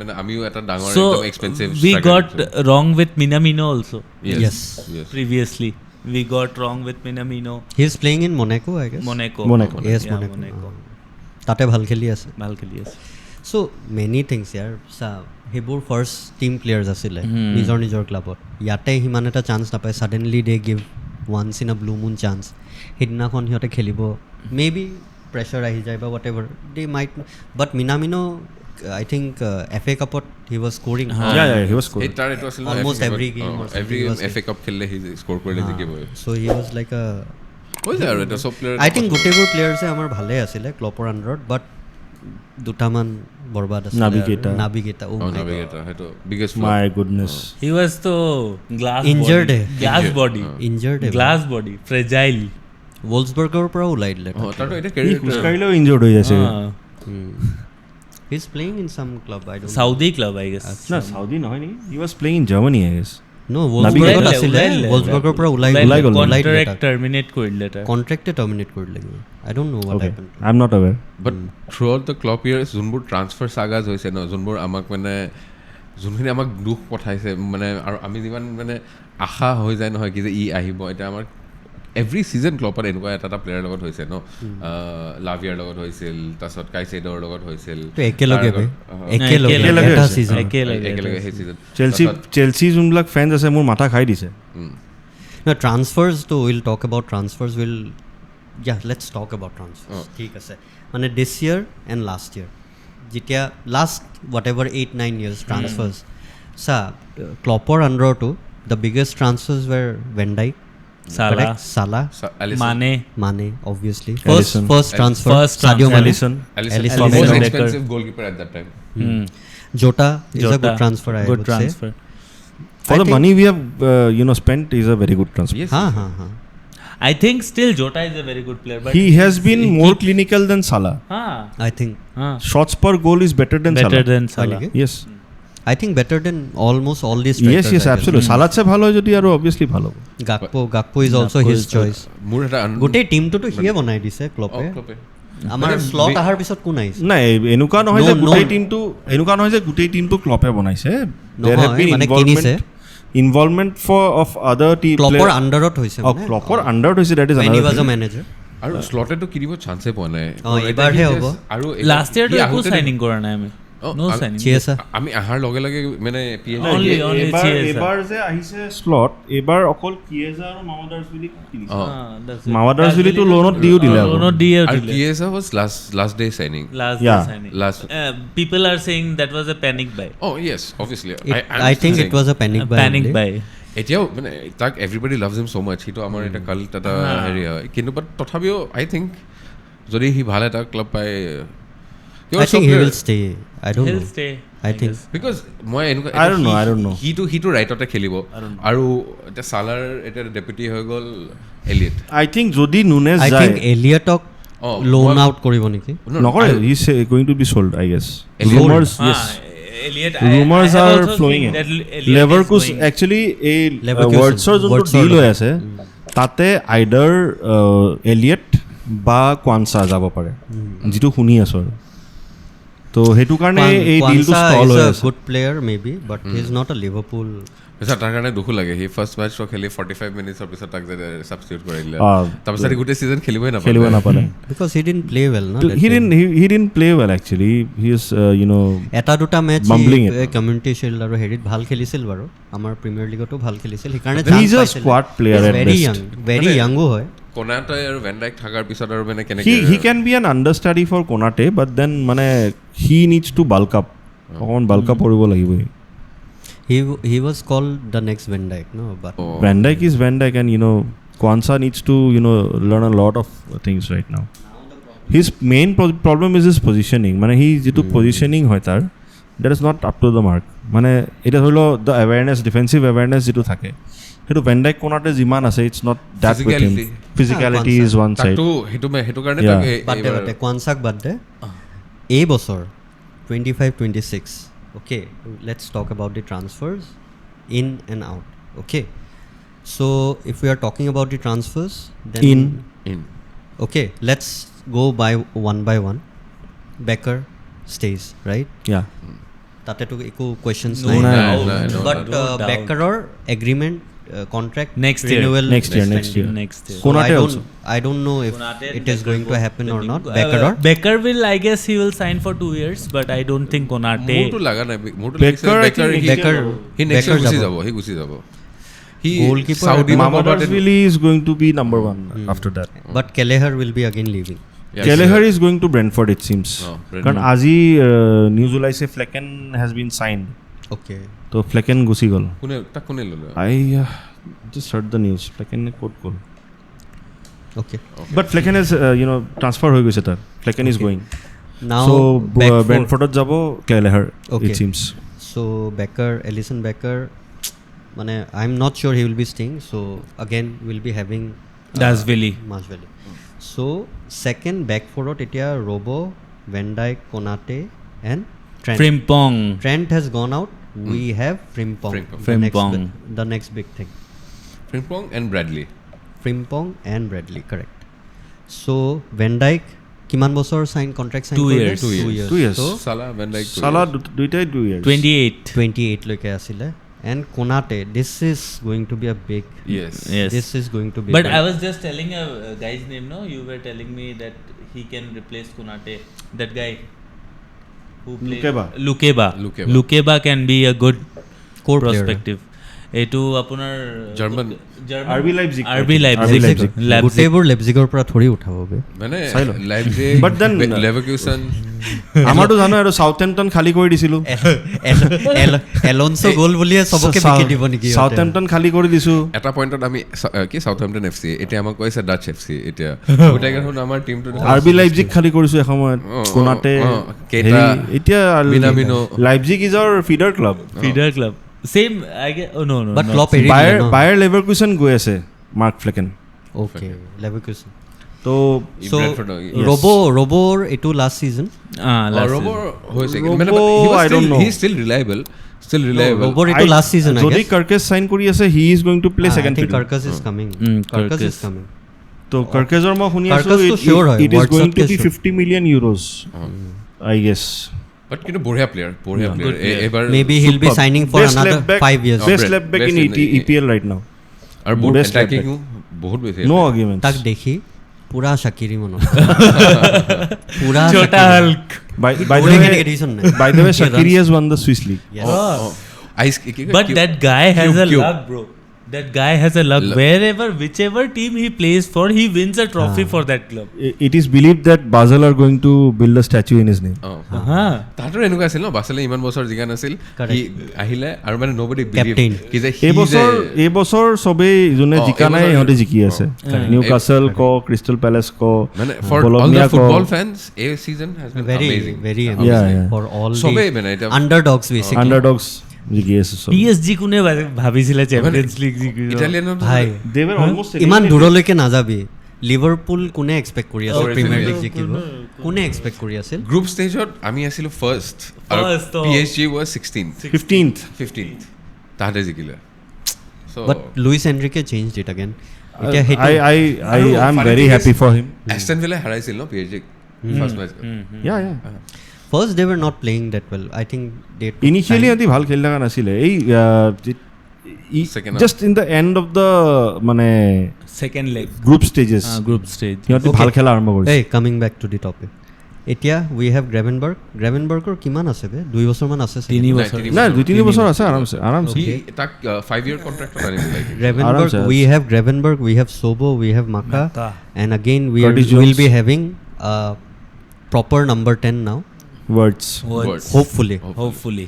মানে আমিও এটা ডাঙৰ so একদম expensive we got wrong with Minamino also yes previously we got wrong with Minamino he is playing in Monaco I guess Monaco yes yeah, Monaco তাতে ভাল খেলি আছে so many things yaar sa hebur first team players asile nijor clubot yate himan eta chance napai suddenly they give once in a blue moon chance hidna khon hiote khelibo maybe pressure ahi jay ba whatever they might but Minamino I think FA Cup he was scoring yeah he was scoring almost every game every FA Cup khelle he score korle jikibo so he was like a was there a top player I think gotebor players e amar bhale asile Kloppor under but দুটামান বৰবাদ আছে নাবিগেটা oh নাবিগেটা হেটো biggest my goodness he was to glass injured glass body fragile Wolfsburger পৰা ওলাই দিলে তাতো এটা ক্যাৰিয়াৰ খুস্কাইলেও injured হৈ আছে he is playing in some club I don't Saudi club I guess না সাউদি নহয় নি he was playing in Germany I guess no Wolfsburger asile Wolfsburger পৰা ওলাই গ'ল contract terminate কৰিলে তাৰ contract terminate কৰিলে I don't know what happened I'm not aware but throughout the Klopp years যোনবোৰ ট্ৰান্সফাৰ সাগাজ হৈছে ন যোনবোৰ আমাক মানে যোনখিনি আমাক দুখ পঠাইছে মানে আৰু আমি যিমান মানে আশা হৈ যায় নহয় কি যে ই আহিব এটা আমাৰ এভৰি সিজন ক্লপৰ এনেকুৱা এটা প্লেয়াৰ লগত হৈছে ন লাভিয়াৰ লগত হৈছিল তাৰছত কাইছেডৰ লগত হৈছিল তো একেলগে এটা সিজন একেলগে সেই সিজন চেলসি যোনবিলাক ফেন্স আছে মোৰ মাথা খাই দিছে no transfers to we'll talk about transfers will yeah let's talk about transfers ঠিক আছে মানে this year and last year যেতিয়া last whatever 8-9 years transfers sa Kloppor under to the biggest transfers were Van Dijk Salah Mane obviously first transfer Sadio Mane Alisson most expensive goalkeeper at that time Jota is a good transfer I would say for the money we have spent is a very good transfer yes I think still Jota is a very good player but he has been more clinical than Salah I think shots per goal is better than Salah yes I think better than almost all these strikers yes absolutely Salah se bhalo hoy jodi aro obviously bhalo Gakpo is also his choice mur eta gote team to hiye banai dise Klopp আমাৰ slot আহাৰ পিছত কোন আহিছে নাই এনুকা নহয় যে গোটেই টিমটো ক্লপে বনাইছে there have been involvement of other team Kloppor underত হৈছে মানে Kloppor underত হৈছে that is when he was a manager আৰু স্লটে তো কিৰিব চান্সে পোৱা নাই এবাৰহে হ'ব আৰু লাষ্ট ইয়াৰ তো একো সাইনিং কৰা নাই আমি no signing আমি আহাৰ লগে লগে মানে only এবাৰ যে আহিছে স্লট এবাৰ অকল কিয়েজা আৰু মামাদাৰছভিলি কিনিছে মামাদাৰছভিলি তো লোনত দিও দিলে আৰু Chiesa was last day signing last people are saying that was a panic buy oh yes obviously I think it was a panic buy এতিয়াও মানে তাক everybody loves him so much হিটো আমাৰ এটা কাল্ট এটা হেৰি হয় কিন্তু বাট তথাপিও I think যদি হি ভাল এটা ক্লাব পায় I think he will stay I don't know stay I think because I don't know he to right তে খেলিব আৰু এটা সালাৰ এটা ডেপুটি হৈ গল এলিয়ট I think যদি নুনেজ যায় I think এলিয়টক লোন আউট কৰিব নেকি নকৰে he is going to be sold I guess rumors yes rumors are flowing in Leverkusen actually a Wordsor যোনটো ডিল হৈ আছে তাতে either এলিয়ট বা কোৱানসা যাব পাৰে যেটো শুনি আছো তো হেতু কাৰণে এই ডিলটো ষ্টল হৈ আছে good player maybe but he is not আ লিভাৰপুল তাৰ কাৰণে দুখ লাগে হি ফাৰ্স্ট ম্যাচ খেলি 45 মিনিটৰ পিছত তাক সাবস্টিটিউট কৰিলে তাৰপিছত গোটে সিজন খেলিবই নাপালে because he didn't play well na he didn't play well actually he is এটা দুটা ম্যাচ কমিউনিটি শিল্ড আৰু হেৰিত ভাল খেলিছিল বাৰু আমাৰ প্ৰিমিয়াৰ লিগতো ভাল খেলিছিল সেইকাৰণে he is a squad player at best very young হয় Konate আৰু Van Dijk থাকাৰ পিছত আৰু মানে কেনেকৈ he can be an understudy for Konate, but then মানে he needs to bulk up. অকমান bulk up কৰিব লাগিব. He was called the next Van Dijk, no? But Van Dijk is Van Dijk, and Kwanzaa needs to learn a lot of things right now. His main problem is his positioning. মানে he যেটো positioning হয় তাৰ, that is not up to the mark. মানে এটা হলো the awareness, defensive awareness যেটো থাকে, সেইটো Van Dijk Konate যিমান আছে, it's not that with him. Physicality is one side. সেইটো কাৰণে বাদে কোৱানছাক বাদে এই বছৰ 25-26. Okay, let's talk about the transfers in and out. Okay, so if we are talking about the transfers, then in okay, let's go by one. Becker stays, right? Yeah. Tate to eco questions No, nahi. But no doubt. Becker agreement contract Next year. renewal Next year. So Konate also. I don't know if Konate it is going to happen or not. Becker will, I guess he will sign for 2 years, but I don't think Konate. মোৰটো লাগা নাই মোৰটো Becker, I think Becker he next year গুচি যাব he Goalkeeper Saudi Mamadashvili is going to be number 1 after that. But Kelleher will be again leaving. Kelleher is going to Brentford, it seems. Because আজি news ওলাইছে Flecken has been signed. Okay. তো Flecken গুচি গল. কোনে ললে I just heard the news. Flecken ক'ত গল? Okay. But Flecken is transfer হৈ গৈছে তাৰ. Flecken is going. Now So Beckford. Brentfordত যাব Kelleher, Okay. it seems. So Becker, Alisson Becker, I'm not sure he will be staying. So again we'll be having Dashvili. So second back forward etia Robo, Van Dijk, Konate and Trent. Frimpong. Trent has gone out. We have Frimpong. Frimpong. The next big thing. Frimpong and Bradley Frimpong and Bradley, correct. So Van Dijk কিমান বছৰ sign contract sign 2 কৰিলে? years. 2 years. So Salah Van Dijk Salah দুইটাই 2 years. 28. লৈকে আছিলে and Konate, this is going to be a big yes this is going to be But big. I was just telling a guy's name, no? You were telling me that he can replace Konate. That guy who played Lukeba. Lukeba can be a good core player. prospective. এটো আপোনাৰ German RB Leipzig. গোটেইবোৰ লেপজিগৰ পৰা থৰি উঠাব বে মানে চাই ল। Leipzig But then Leverkusen আমাৰতো জানো আৰু সাউথহ্যাম্পটন খালি কৰি দিছিলো এলনসো গোল বুলিয়ে সবকে বিকি দিব নেকি সাউথহ্যাম্পটন খালি কৰি দিছো এটা পইণ্টত আমি কি সাউথহ্যাম্পটন এফসি এতিয়া আমাক কৈছে ডাচ এফসি এতিয়া গোটেইখন আমাৰ টিমটো RB Leipzig খালি কৰিছো এসময়ত কোনাতে কেটা এতিয়া Minamino Leipzig is our feeder club. Same, I guess. Oh no. But Klopp এৰি Bayer দিলে ন Bayer Leverkusen গৈ আছে মাৰ্ক ফ্লেকেন okay Leverkusen তো so Roboৰ এটো লাষ্ট সিজন Robo হৈছে I don't know. he is still reliable Roboৰ এটো লাষ্ট সিজন যদি কাৰ্কেস সাইন কৰি আছে he is going to play second I think fiddle. Karkas is coming Karkas is coming তো কাৰ্কেসৰ মই শুনি আছো Karkas তো sure হয়, it is going to be WhatsApp 50 million euros I guess. but কিন্তু বঢ়িয়া প্লেয়াৰ এবাৰ maybe he'll be signing for Best another left back, 5 years best left back in EPL right now. আৰু বহুত Best left attacking বহুত বেছি No arguments. তাক দেখি পুৰা শাকিৰি মনত পুৰা Chota Hulk. By the way Shaqiri has won the Swiss League. ice But that guy has a cube. luck, bro. That guy has a luck. Whichever team he plays for, he wins a trophy for that club. It is believed that Basel are going to build a statue in his name. তাহাঁতৰ এনেকুৱা আছিল ন বাছেলে ইমান বছৰ জিকা নাছিল সি আহিলে আৰু মানে nobody believed Captain. কি যে এই বছৰ সবে যোনে জিকা নাই ইহঁতে জিকি আছে নিউকাসল ক ক্ৰিষ্টেল পেলেচ ক মানে for all the football fans a season has been amazing very Yeah. for all সবে the মানে এটা underdogs basically underdogs জিকি আছে সব PSG কোনে ভাবিছিলে চ্যাম্পিয়ন্স লিগ জিকিব ইটালিয়ানৰ ভাই they were almost ইমান দূৰলৈকে নাযাবি লিভাৰপুল কোনে এক্সপেক্ট কৰি আছিল প্ৰিমিয়াৰ লিগ জিকিব কোনে এক্সপেক্ট কৰি আছিল গ্ৰুপ ষ্টেজত আমি আছিলো ফাৰ্ষ্ট আৰু PSG was 15th 15th তাহাঁতে জিকিলে so but Luis Enrique changed it again এতিয়া I am very happy for him. Aston Villa হাৰাইছিল ন PSG first match Yeah. first they were not playing that well I think they took Initially time. আদি ভাল খেল লাগা নাছিলে এই Second half. just in the end of the মানে second leg group stages group stage সিহঁতে ভাল খেলা আৰম্ভ কৰিছে hey coming back to the topic এতিয়া উই হেভ গ্ৰেভেনবাৰ্গৰ কিমান আছে বে 2 বছৰমান আছে 3 বছৰ না 2-3 বছৰ আছে আৰামছে সি তাক 5 year contract আনিব লাগে Gravenberch we have Gravenberch we have Szobo we have Macca and again we will be having a proper number 10 now words hopefully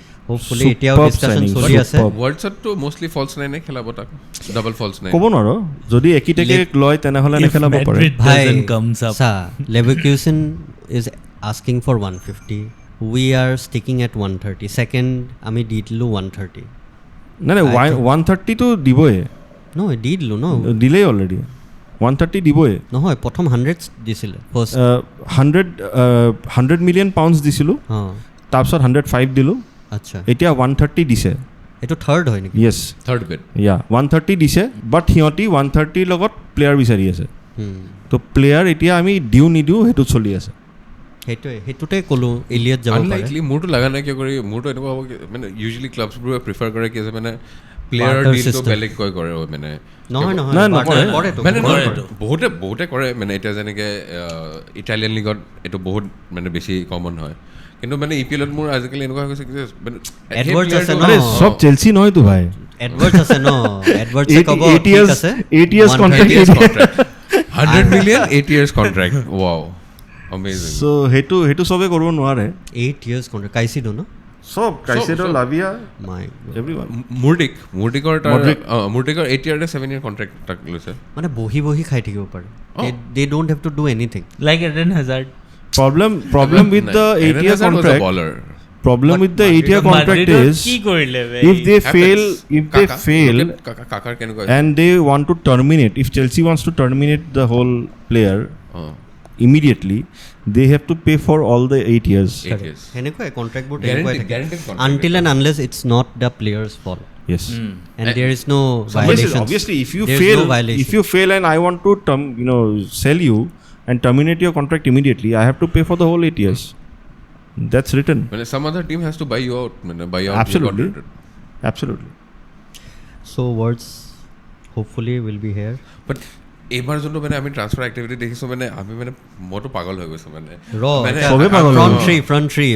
এতিয়াও ডিসকাশন চলি আছে ওয়ার্ডছত তো মোস্টলি ফলস নাইন খেলাব তাক ডাবল ফলস নাইন ক'ব নোৱাৰো যদি একিটাকে লয় তেনেহলে নেখেলাব পাৰে ভাই সা লেভাৰকুসেন is asking for 150 we are sticking at 130 second আমি দি দিলো 130 না 130 তো দিবই no দি দিলো no দিলেই অলৰেডি 130 দিবই নহয় প্ৰথম 100 দিছিল ফাৰ্স্ট 100 মিলিয়ন পাউন্ডস দিছিলো তাৰপিছত 105 দিলো আচ্ছা এতিয়া 130 দিছে এটো থার্ড হয় নেকি ইয়েস থার্ড বেড 130 দিছে বাট হিয়তি 130 লগত প্লেয়াৰ বিচাৰি আছে তো প্লেয়াৰ এতিয়া আমি দিউ নিদিউ হেতু চলি আছে হেতুতে কলো এলিয়ট যাব পাৰে আনলাইকলি মোৰটো লাগা নাই কি কৰি মোৰটো এনেকুৱা হ'ব মানে ইউজুয়ালি ক্লাবছ বোৰ প্ৰিফাৰ কৰে কি যে মানে প্লেয়াৰ ডিলটো বেলেগ কয় কৰে মানে নহয় বহুতে কৰে মানে এটা যেনেকে ইটালিয়ান লিগত এটো বহুত মানে বেছি কমন হয় কিন্তু মানে ইপিএলত মোৰ আজিকালি এনেকুৱা হৈ গৈছে কি এডৱাৰ্ডছ আছে আৰে সব চেলসি নহয় তো ভাই এডৱাৰ্ডছ আছে ন এডৱাৰ্ডছ কব ঠিক আছে 8 years contract 100 million 8 years contract wow amazing so hetu sobe korbo নোৱাৰে 8 years contract কাইছিডো ন সব কাইছেডো লাভিয়া মাই এভৰিওয়ান মুৰ্ডিকৰ 8 year 7 year contract তাক লৈছে মানে বহি খাই থাকিব পাৰে they don't have to do anything like Eden Hazard problem with the 8 year contract problem with the 8 year contract is কি কৰিলে if they fail কাকাৰ কেনেকৈ and they want to terminate if Chelsea wants to terminate the whole player immediately they have to pay for all the 8 years henekoi contract board until and unless it's not the player's fault yes and there is no violation obviously if you fail and I want to sell you and terminate your contract immediately I have to pay for the whole 8 years that's written when some other team has to buy you out absolutely so words hopefully will be here but এবাৰ যোনটো মানে আমি transfer activity দেখিছো মানে আমি মানে মটো পাগল হৈ গৈছে মানে সবে পাগল front three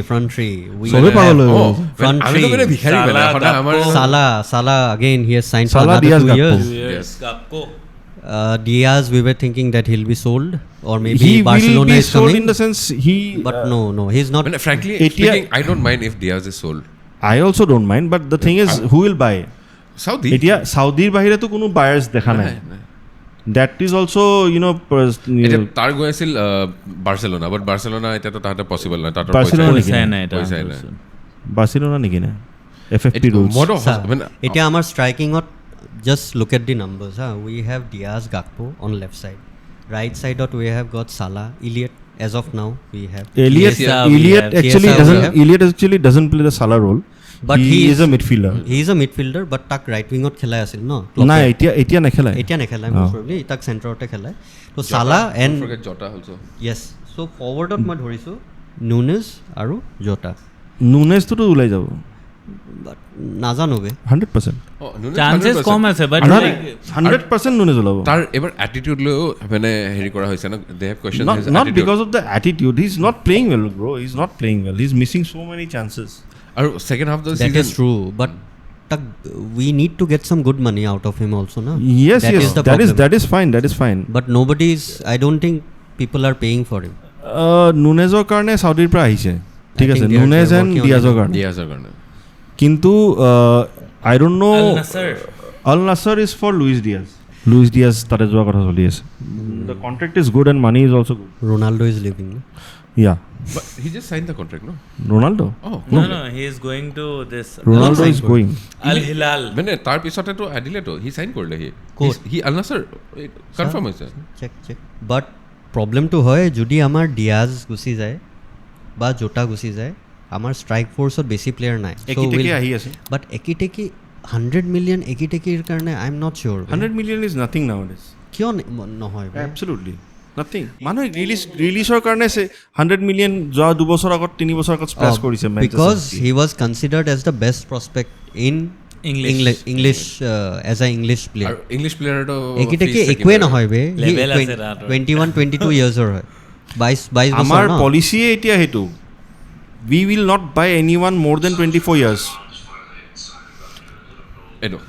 সবে পাগল হৈ front আমি তো মানে ভিখাৰী মানে হঠাৎ আমাৰ Salah again he has signed for another 2 years Gakpo Diaz we were thinking that he'll be sold or maybe Barcelona is coming in the sense but no he's not frankly speaking I don't mind if Diaz is sold I also don't mind but the thing is who will buy এতিয়া সাউদিৰ বাহিৰে তো কোনো buyers দেখা নাই that is also tar goisil Barcelona but Barcelona eta to tahate possible na tator Barcelona niki na FFP rules eta amar striking ot just look at the numbers we have Diaz Gakpo on left side right side ot we have got Salah Elliot as of now we have Elliot actually doesn't play the Salah role but he is a midfielder but tak right wing ot khelai asil no na etia nekhelai probably tak center ote khelai to Salah and forget Jota also yes so forward ot ma dhorisu Nunes aru Jota Nunes to ulai jabo but nazano be 100% chances কম আছে but 100% Nunes ulabo tar ebar attitude lo মানে হেৰি কৰা হৈছে না they have questioned his attitude not because of the attitude he's not playing well bro he's not playing well he's missing so many chances or second half of the season that is true but we need to get some good money out of him also na yes that is fine but I don't think people are paying for him Nunes or karone Saudi pra ahise ঠিক আছে Nunes and Diaz or karone কিন্তু I don't know Al Nassr is for Luis Diaz tare joa kotha choli ase the contract is good and money is also good Ronaldo is leaving yeah but he just signed the contract no Ronaldo no he is going to this Ronaldo is going Al Hilal মানে তাৰ পিছতে তো আদিলে তো he signed কৰিলে he Al Nassr confirm হৈছে check but problem to hoy jodi amar Diaz gusi jay ba Jota gusi jay amar strike force or basic player nai so will ahi ase but ekiteki 100 million ekitekir karone I am not sure 100 million is nothing nowadays kyo no hoy absolutely nothing মানুহ ৰিলিজৰ কাৰণে 100 million যোৱা 2 বছৰ আগত 3 বছৰ আগত স্প্লেশ কৰিছে because he was considered as the best prospect in English as a English player English player to ekiteki ekwe na hoy be 21 22 years or hoy 22 আমাৰ বছৰ ন পলিচিয়ে এতিয়া সেইটো we will not buy anyone more than 24 years এইটো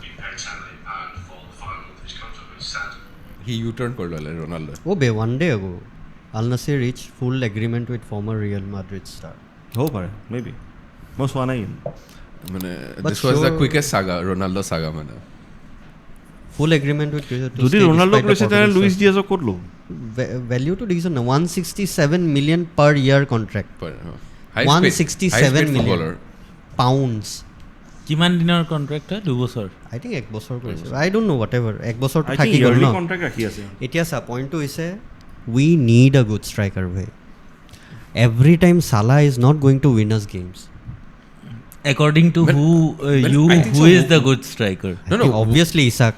he u-turn কৰি ল'লে Ronaldo Oh, one day ago, Al Nassr reached full agreement with former Real Madrid star. হ'ব পাৰে maybe মই চোৱা নাই মানে But this was the sure- quickest saga Ronaldo saga মানে Full agreement with to যদি stay ৰনাল্ডোক despite the লৈছে তেনেহ'লে Portuguese লুইছ star. ডিয়াজক ক'ত ল'ব Value to দেখিছ না 167 million per year contract. high 167 million footballer pounds. কিমান দিনৰ কন্ট্ৰাক্ট হয় 2 বছৰ I think এক বছৰ কৰিছে I don't know whatever এক বছৰটো I think থাকি গ'ল yearly ন contract ৰাখি আছে এতিয়া চা পইণ্টটো হৈছে we need a good striker ভাই every time Salah is not going to win us games according to Well, who well, you I think who so. is the good striker No, I think no. obviously Isak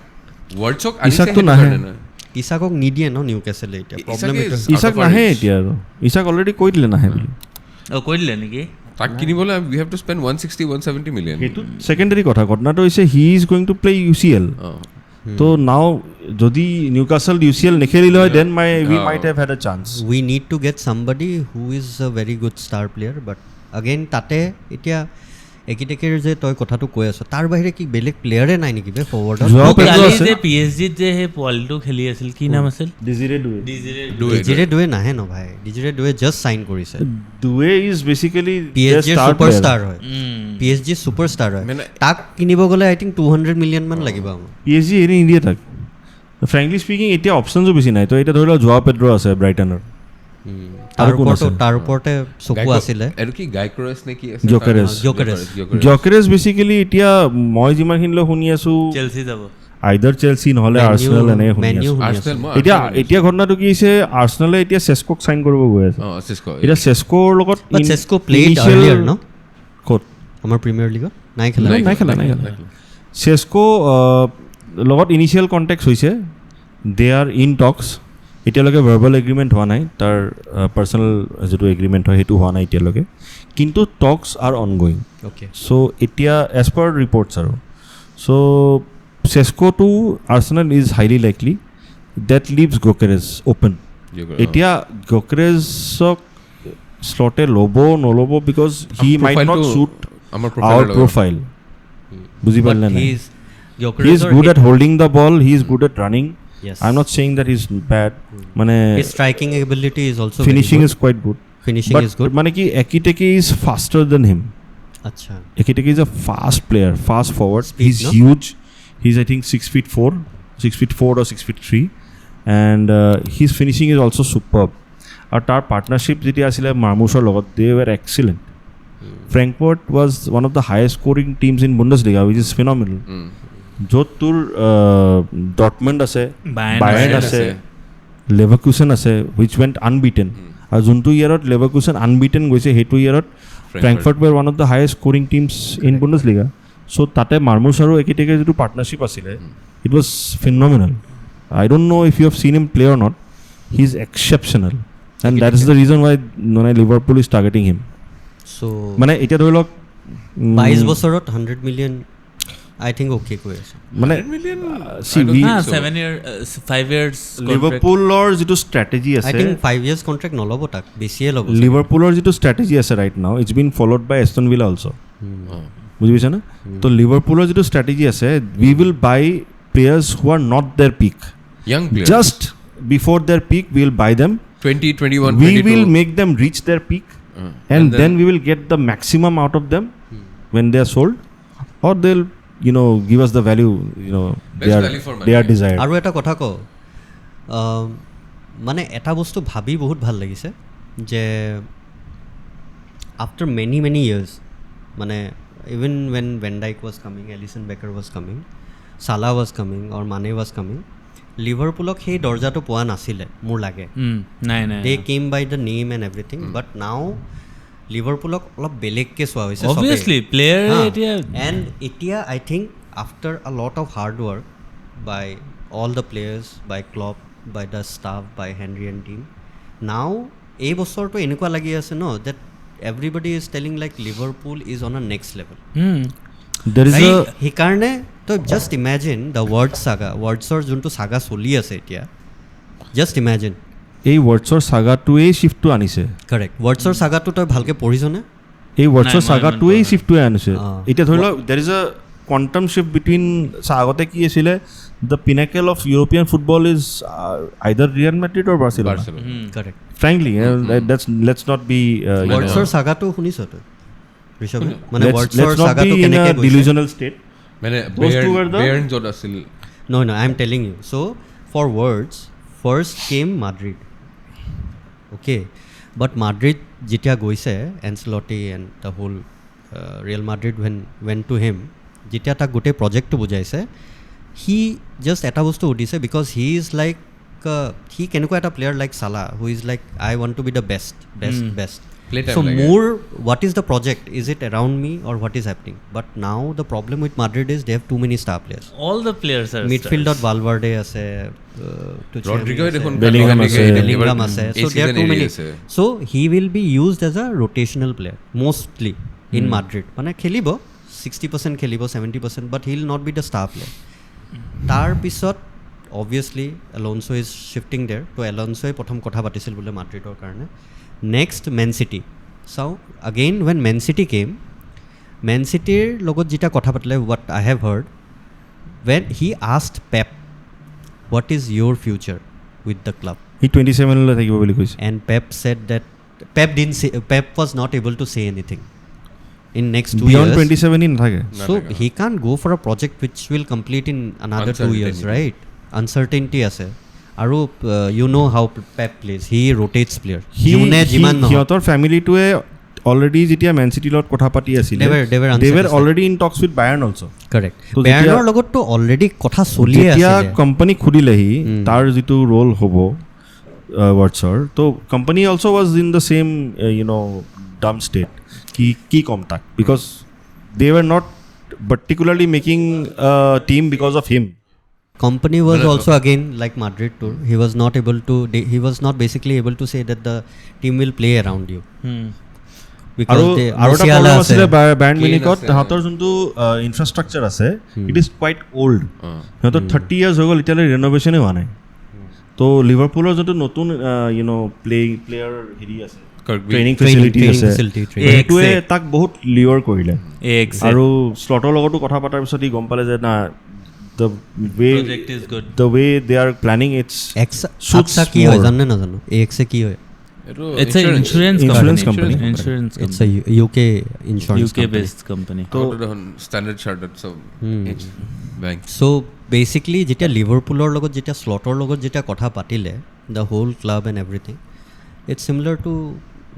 ৱৰ্ডছক ইছাকটো নাহে ইছাকক নিদিয়ে ন নিউকেছলে এতিয়া problem Isak এইটো is- Isak out of our নাহে reach. এতিয়া আৰু Isak already কৈ দিলে নাহে বুলি কৈ দিলে নেকি তাক কিনিবলৈ we have to spend 160-170 million সেইটো ছেকেণ্ডেৰী কথা ঘটনাটো হৈছে he is going to play UCL তো নাও যদি নিউকাছল UCL নেখেলিলে হয় then we might have had a chance we need to get somebody who is a very good star player but again তাতে এতিয়া একিটেকেৰ যে তই কথাটো কৈ আছ তাৰ বাহিৰে কি বেলেগ প্লেয়াৰে নাই নেকি বে ফৰৱাৰ্ডত যোৱা পেড্ৰ কালি আছে যে PSG যে সেই পোৱালিটো খেলি আছিল কি নাম আছিল ডিজিৰে ডুৱে ডিজিৰে ডুৱে নাহে ন ভাই ডিজিৰে ডুৱে জাষ্ট চাইন কৰিছে ডুৱে ইজ বেসিক্যালি PSG সুপাৰষ্টাৰ হয় PSG সুপাৰষ্টাৰ হয় মানে- তাক কিনিব গ'লে আই থিংক 200 মিলিয়ন মান লাগিব আমাক PSG এৰি নিদিয়ে তাক ফ্ৰেংকলি স্পিকিং এতিয়া অপশ্যনছো বেছি নাই তো এতিয়া ধৰি লওক যোৱা পেড্ৰ আছে ব্ৰাইটনৰ তাৰ ওপৰতে চকু আছিলে আৰু কি গাইক্ৰছ নে কি Gyökeres. জকেৰেছ বেসিক্যালি এতিয়া মই যিমানখিনিলৈ শুনি আছো চেলসি যাব আইদাৰ চেলসি নহ'লে আৰ্সেনাল এনেকৈ শুনি মেনইউ আছো শুনি আছে এতিয়া ঘটনাটো কি হৈছে আৰ্সেনালে এতিয়া চেস্কক চাইন কৰিব গৈ আছে এতিয়া চেস্কৰ লগত বাট চেস্কো প্লেড initial- আৰ্লিয়াৰ ন ক'ত আমাৰ প্ৰিমিয়াৰ লিগত নাই খেলা নাই খেলা চেস্কো লগত ইনিচিয়েল কণ্টেক্ট হৈছে দে আৰ ইন টক্স এতিয়ালৈকে ভাৰ্বেল এগ্ৰিমেণ্ট হোৱা নাই তাৰ পাৰ্চনেল যিটো এগ্ৰিমেণ্ট হয় সেইটো হোৱা নাই এতিয়ালৈকে কিন্তু talks are on going okay so' এতিয়া এজ পাৰ ৰিপৰ্টছ আৰু so' Sesko to Arsenal is highly likely that leaves Gyokeres open এতিয়া গকেৰেজক শ্লটে ল'ব নল'ব because he might not suit our profile বুজি পাৰিলে নাই he is good at holding the ball he is good at running Yes. I'm not saying that he's bad. Mane his striking ability is also finishing is quite good. Finishing is good. Mane ki Ekiteke is faster than him. Acha. Ekiteke is a fast player, fast forward. Speed, He's no? huge. He's I think 6'4", 6'4" or 6'3", and his finishing is also superb. Our partnership jeti asile Marmushor logot they were excellent. Frankfurt was one of the highest scoring teams in Bundesliga, which is phenomenal. য'ত তোৰ ডটমেণ্ড আছে Bayern আছে লেভাৰকুচেন আছে which went unbeaten আৰু যোনটো ইয়েৰত লেভাৰকুচেন unbeaten গৈছে সেইটো ইয়েৰত Frankfurt were one of the highest scoring teams in Bundesliga so' তাতে মাৰ্মুছ আৰু একেটেকে যিটো পাৰ্টনাৰশ্বিপ আছিলে it was phenomenal I don't know' if you have seen him play or not he is exceptional and that is the reason why মানে Liverpool is targeting him So মানে এতিয়া ধৰি লওক 22 বছৰত 100 million I think okay কৈ আছে মানে see, we- 7 year 5 years লিভাৰপুলৰ যিটো ষ্ট্ৰেটেজি I আছে think 5 years contract নল'ব তাক বেছিয়ে ল'ব লিভাৰপুলৰ যিটো ষ্ট্ৰেটেজি আছে right now it's been followed by Aston Villa also' বুজি পাইছা না তো লিভাৰপুলৰ যিটো ষ্ট্ৰেটেজি আছে we will buy players who are not their peak young player just before their peak we will buy them 20 21 we 22 will make them reach their peak and then we will get the maximum out of them when they are sold or they'll give us the value Best value for money. they are desired আৰু এটা কথা কওঁ মানে এটা বস্তু ভাবি বহুত ভাল লাগিছে যে আফটাৰ মেনি ইয়াৰ্ছ মানে even when Van Dijk was coming, Alisson Becker was coming, Salah was coming or Mane was coming, লিভাৰপুলক সেই দৰ্জাটো পোৱা নাছিলে মোৰ লাগে নাই they came by the name and everything but now লিভাৰপুলক অলপ বেলেগকৈ চোৱা হৈছে obviously player এতিয়া এণ্ড এতিয়া I think after a lot of hard work by all the players by club by the staff by Henry and team now এই বছৰটো এনেকুৱা লাগি আছে ন that everybody is telling like Liverpool is on a next level there is a সেইকাৰণে তই just imagine the ৱৰ্ডছৰ যোনটো চাগা চলি আছে এতিয়া জাষ্ট ইমেজিন এই ৱৰ্ডছৰ সাগাটোৱে শিফটটো আনিছে কাৰেক্ট ৱৰ্ডছৰ সাগাটো তই ভালকে পঢ়িছনে এই ৱৰ্ডছৰ সাগাটোৱে শিফটটোৱে আনিছে এতিয়া ধৰি লওক দেৰ is a quantum shift between আগতে কি আছিলে the pinnacle of European football is either Real Madrid or Barcelona correct frankly let's not be ৱৰ্ডছৰ সাগাটো শুনিছ তই ঋষভ মানে let's ৱৰ্ডছৰ not be সাগাটো in কেনেকে a delusional state মানে Those two were the- Bayern য'ত আছিল No, I am telling you. So, for words, first came Madrid. Okay. But Madrid, Jitia Goise, Ancelotti and the whole Real Madrid went to him. Jitia ta gote project to bujaise. He just eta was to udise because he is like, he can go at a player like Salah, who is like, I want to be the best. Playtime So like more, what is the project? Is it around me or what is happening? But now the problem with Madrid is they have too many star players. All the players are Midfield dot Valverde ase, Rodrigo দেখোন Bellingham আছে, Bellingham ase. So there are too many. So he will be used as a rotational player mostly in Madrid. মানে খেলিব 60% খেলিব 70%, but he will not be the star player. তাৰ পিছত obviously Alonso is shifting there. To Alonso প্ৰথম কথা পাতিছিল বোলে মাদ্ৰিডৰ কাৰণে. Next Man City. So again when Man City came, Man Cityৰ লগত যেটা কথা পাতিলে what I have heard, when he asked Pep what is your future with the club, he 27 লৈ থাকিব বুলি কৈছে and Pep said that Pep was not able to say anything in next 2 beyond years. 27 ই নাথাকে So he can't go for a project which will complete in another 2 years, right? Uncertainty আছে আৰু you know how Pep plays, he rotates player june jiman no সিহঁতৰ ফ্যামিলিটোৱে already যেতিয়া man সিটিৰ লগত কথা পাতি আছিল they were already in talks with Bayern also correct তো Bayernৰ লগত তো already কথা চলি আছে যেতিয়া কোম্পানী খুদিলেহি তাৰ যিটো ৰোল হ'ব ৱৰ্ডছৰ তো company also was in the same dumb state কি কম তাক because they were not particularly making a team because of him. Company was also again like Madrid tour. He was not able to. He was not basically able to say that the team will play around you. Because they Musiala আছে Bayern Munich তাহাতৰ যোনটো infrastructure আছে it is quiet old সিহঁতৰ 30 years হৈ গ'ল এতিয়ালৈ ৰেনোভেশ্যনে হোৱা নাই তো লিভাৰপুলৰ যোনটো নতুন প্লেয়াৰ হেৰি আছে ট্ৰেইনিং ফেচিলিটি আছে সেইটোৱে তাক বহুত লিয়ৰ কৰিলে আৰু স্লটৰ লগতো কথা পতাৰ পিছত ই গম পালে যে না the way they are planning it's AXA কি হয় জানে না জানো AXA কি হয় it's an insurance company it's a UK insurance UK based company তো standard chartered so bank so basically যেতিয়া লিভাৰপুলৰ লগত যেতিয়া স্লটৰ লগত যেতিয়া কথা পাতিলে the whole club and everything it's similar to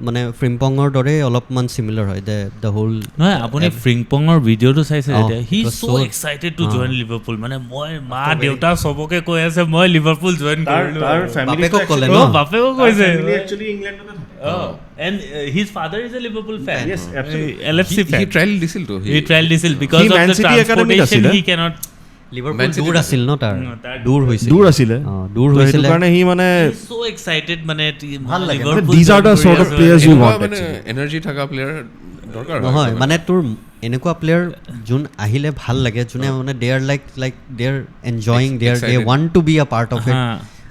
মানে ফ্ৰিম্পঙৰ দৰে অলপমান সিমিলাৰ হয় the whole নহয় আপুনি ফ্ৰিম্পঙৰ ভিডিঅ'টো চাইছে এতিয়া he is so excited to join Liverpool মানে মই মা দেউতা সবকে কৈ আছে মই লিভাৰপুল জয়েন কৰিলো তাৰ ফ্যামিলি বাপেকক ক'লে ন বাপেকক কৈছে actually ইংলেণ্ডতে and his father is a Liverpool fan yes absolutely LFC fan he trial disil to he trial disil because of the transportation he cannot Liverpool দূৰ আছিল ন তাৰ দূৰ হৈছিল দূৰ হৈছিল কাৰণে হি মানে so excited মানে ভাল লাগে these are the sort of players you want মানে এনার্জি থাকা প্লেয়ার দৰকাৰ নহয় মানে তোৰ এনেকুৱা প্লেয়াৰ যোন আহিলে ভাল লাগে যোনে মানে they are like they are enjoying they want to be a part of it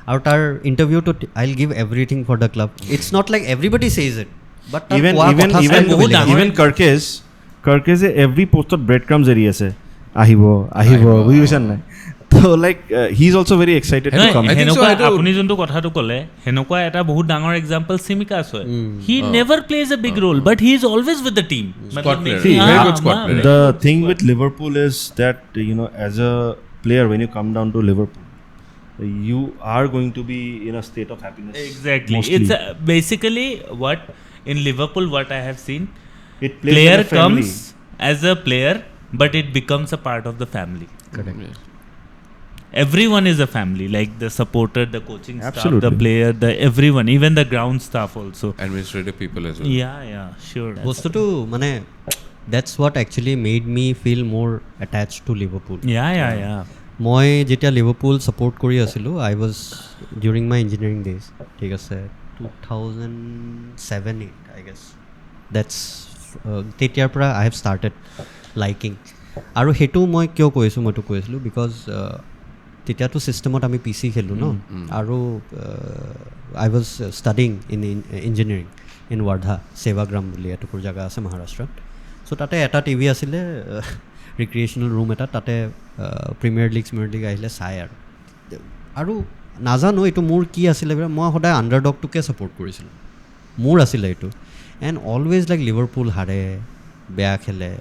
আৰু তাৰ ইণ্টাৰভিউটো I will give everything for the club it's not like everybody says it but even Kirkes every post bread crumbs এৰি আছে আহিব বুজিছা নাই তো like he is also very excited to come আপুনি যোনটো কথাটো ক'লে হেনকুৱা এটা বহুত ডাঙৰ এক্সাম্পল সিমিকাছ হয় he never plays a big role but he is always with the team very good squad player the thing with Liverpool is that as a player when you come down to Liverpool you are going to be in a state of happiness exactly mostly. It's basically what in Liverpool what I have seen it plays player like a family. comes as a player but it becomes a part of the family. correct Everyone is a family, like the supporter, the coaching Absolutely. staff, the player, the everyone, even the ground staff also. administrative people as well Yeah, sure. বস্তুটো মানে that's what actually made me feel more attached to Liverpool. Yeah. মই যেতিয়া Liverpool support কৰি আছিলোঁ I was during my engineering days ঠিক আছে 2007-8 I guess that's তেতিয়াৰ পৰা আই হেভ ষ্টাৰ্টেড লাইকিং আৰু সেইটো মই কিয় কৈছোঁ মইতো কৈ আছিলোঁ বিকজ তেতিয়াতো চিষ্টেমত আমি PC খেলোঁ ন আৰু I was studying in engineering in Wardha Sevagram বুলি এটুকুৰ জাগা আছে মহাৰাষ্ট্ৰত সো তাতে এটা টিভি আছিলে ৰিক্ৰিয়েশ্যনেল ৰুম এটা তাতে প্ৰিমিয়াৰ লীগ আহিলে চাই আৰু নাজানো এইটো মোৰ কি আছিলে মই সদায় আণ্ডাৰডগটোকে ছাপোৰ্ট কৰিছিলোঁ মোৰ আছিলে এইটো এণ্ড অলৱেজ লাইক লিভাৰপুল হাৰে বেয়া খেলে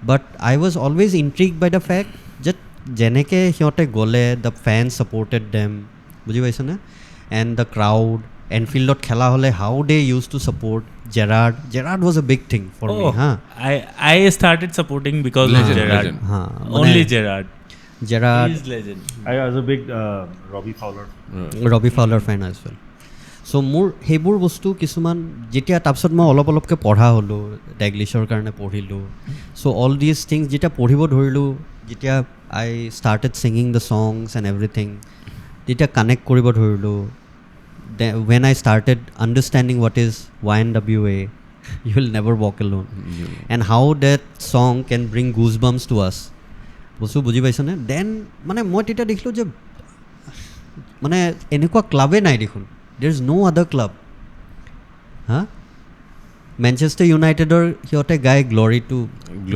but I was always intrigued by the fact যে যেনেকৈ সিহঁতে গ'লে দ্য ফেন ছাপোৰ্টেড ডেম বুজি পাইছেনে এণ্ড দ্য ক্ৰাউড এনফিল্ডত খেলা হ'লে how they use to support Gerrard was a big thing for me I started supporting because of Gerrard only Gerrard he's legend I was a big Robbie Fowler fan as well so মোৰ সেইবোৰ বস্তু কিছুমান যেতিয়া তাৰপিছত মই অলপকৈ পঢ়া হ'লোঁ ডেগলিছৰ কাৰণে পঢ়িলোঁ চ' অল দিজ থিংছ যেতিয়া পঢ়িব ধৰিলোঁ যেতিয়া I started singing the songs and everything যেতিয়া কানেক্ট কৰিব ধৰিলোঁ when I started understanding what is YNWA you will never walk alone and how that song can bring goosebumps to us বস্তু বুজি পাইছনে দেন মানে মই তেতিয়া দেখিলোঁ যে মানে এনেকুৱা ক্লাবে নাই দেখোন there is no other club Manchester Unitedৰ সিহঁতে গায় glory to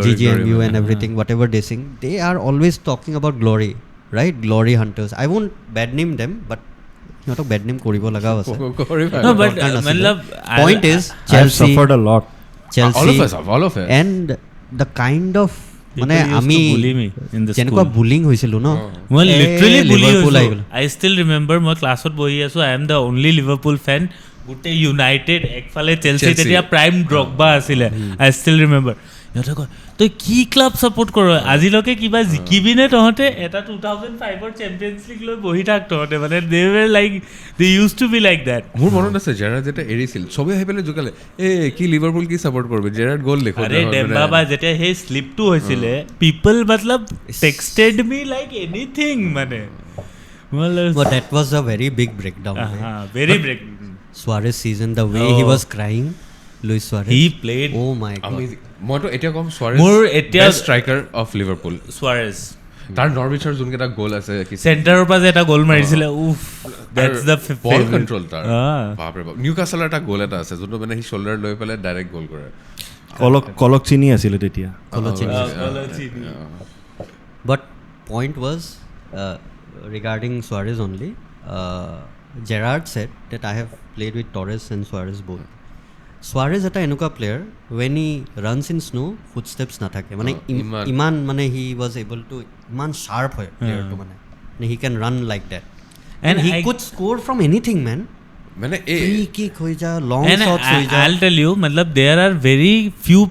GGMU and everything whatever they sing they are always talking about glory right glory hunters I won't bad name them but সিহঁতক বেড নেম কৰিব লগাও আছে no but matlab point is Chelsea suffered a lot all of us and the kind of মানে আমি যেনেকুৱা bullying হৈছিলোঁ ন মই literally বুলি হৈছিলোঁ I still remember মই ক্লাছত বহি আছোঁ I am the only Liverpool fan গোটেই ইউনাইটেড একফালে চেলচি তেতিয়া প্ৰাইম ড্ৰগবা আছিলে I still remember সিহঁতে কয় তই কি ক্লাব ছাপোৰ্ট কৰ আজিলৈকে কিবা জিকিবিনে তহঁতে এটা 2005ৰ চেম্পিয়নছ লীগ লৈ বহি থাক তহঁতে মানে they were like they used to be like that মোৰ মনত আছে জেৰাৰ্ড যেতিয়া এৰিছিল চবে আহি পেলাই জোকালে কি লিভাৰপুল কি ছাপোৰ্ট কৰবে জেৰাৰ্ড গ'ল দেখো আৰে ডেম্বাবা যেতিয়া সেই স্লিপটো হৈছিলে পিপল মতলব টেক্সটেড মি লাইক এনিথিং মানে but that was a very big breakdown very big Suarez season the way he was crying Luis Suarez he played oh my god amazing মইতো এতিয়া কম Suarez best striker of Liverpool Suarez তাৰ নৰউইচৰ যোনকেইটা গ'ল আছে চেণ্টাৰৰ পৰা যে এটা গ'ল মাৰিছিলে উফ that's the ball control তাৰ বাপৰে বাপ নিউকাসলৰ এটা গ'ল এটা আছে যোনটো মানে হি শোল্ডাৰ লৈ পেলাই ডাইৰেক্ট গ'ল কৰে কলক চিনি আছিলে তেতিয়া but point was regarding Suarez only Gerrard said that I have played with Torres and Suarez both Suarez এটা এনেকুৱা player when he runs in snow footsteps নাথাকে মানে ইমান মানে he was able to ইমান sharp হয় প্লেয়াৰটো মানে he can run like that and he could score from anything man মানে free kick হৈ যা long shots হৈ যা I'll tell you matlab there are very few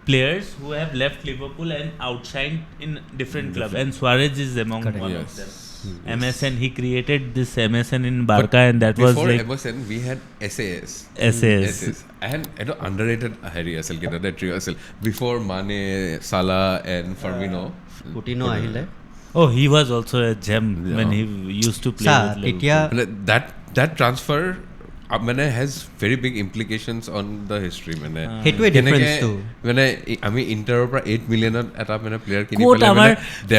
players who have left Liverpool and outshined in different club and Suarez is among one of them MSN he created this MSN in Barca and that was like before MSN we had SAS and it underrated Harry asal kida that trio asal before Mane Salah and Firmino Coutinho ahile he was also a gem when he used to play with Liverpool that transfer মানে has very big implications on the history মানে হেতুৱে difference two মানে আমি ইন্টাৰৰ পৰা 8 মিলিয়নত এটা মানে player কিনি পেলাই আমাৰ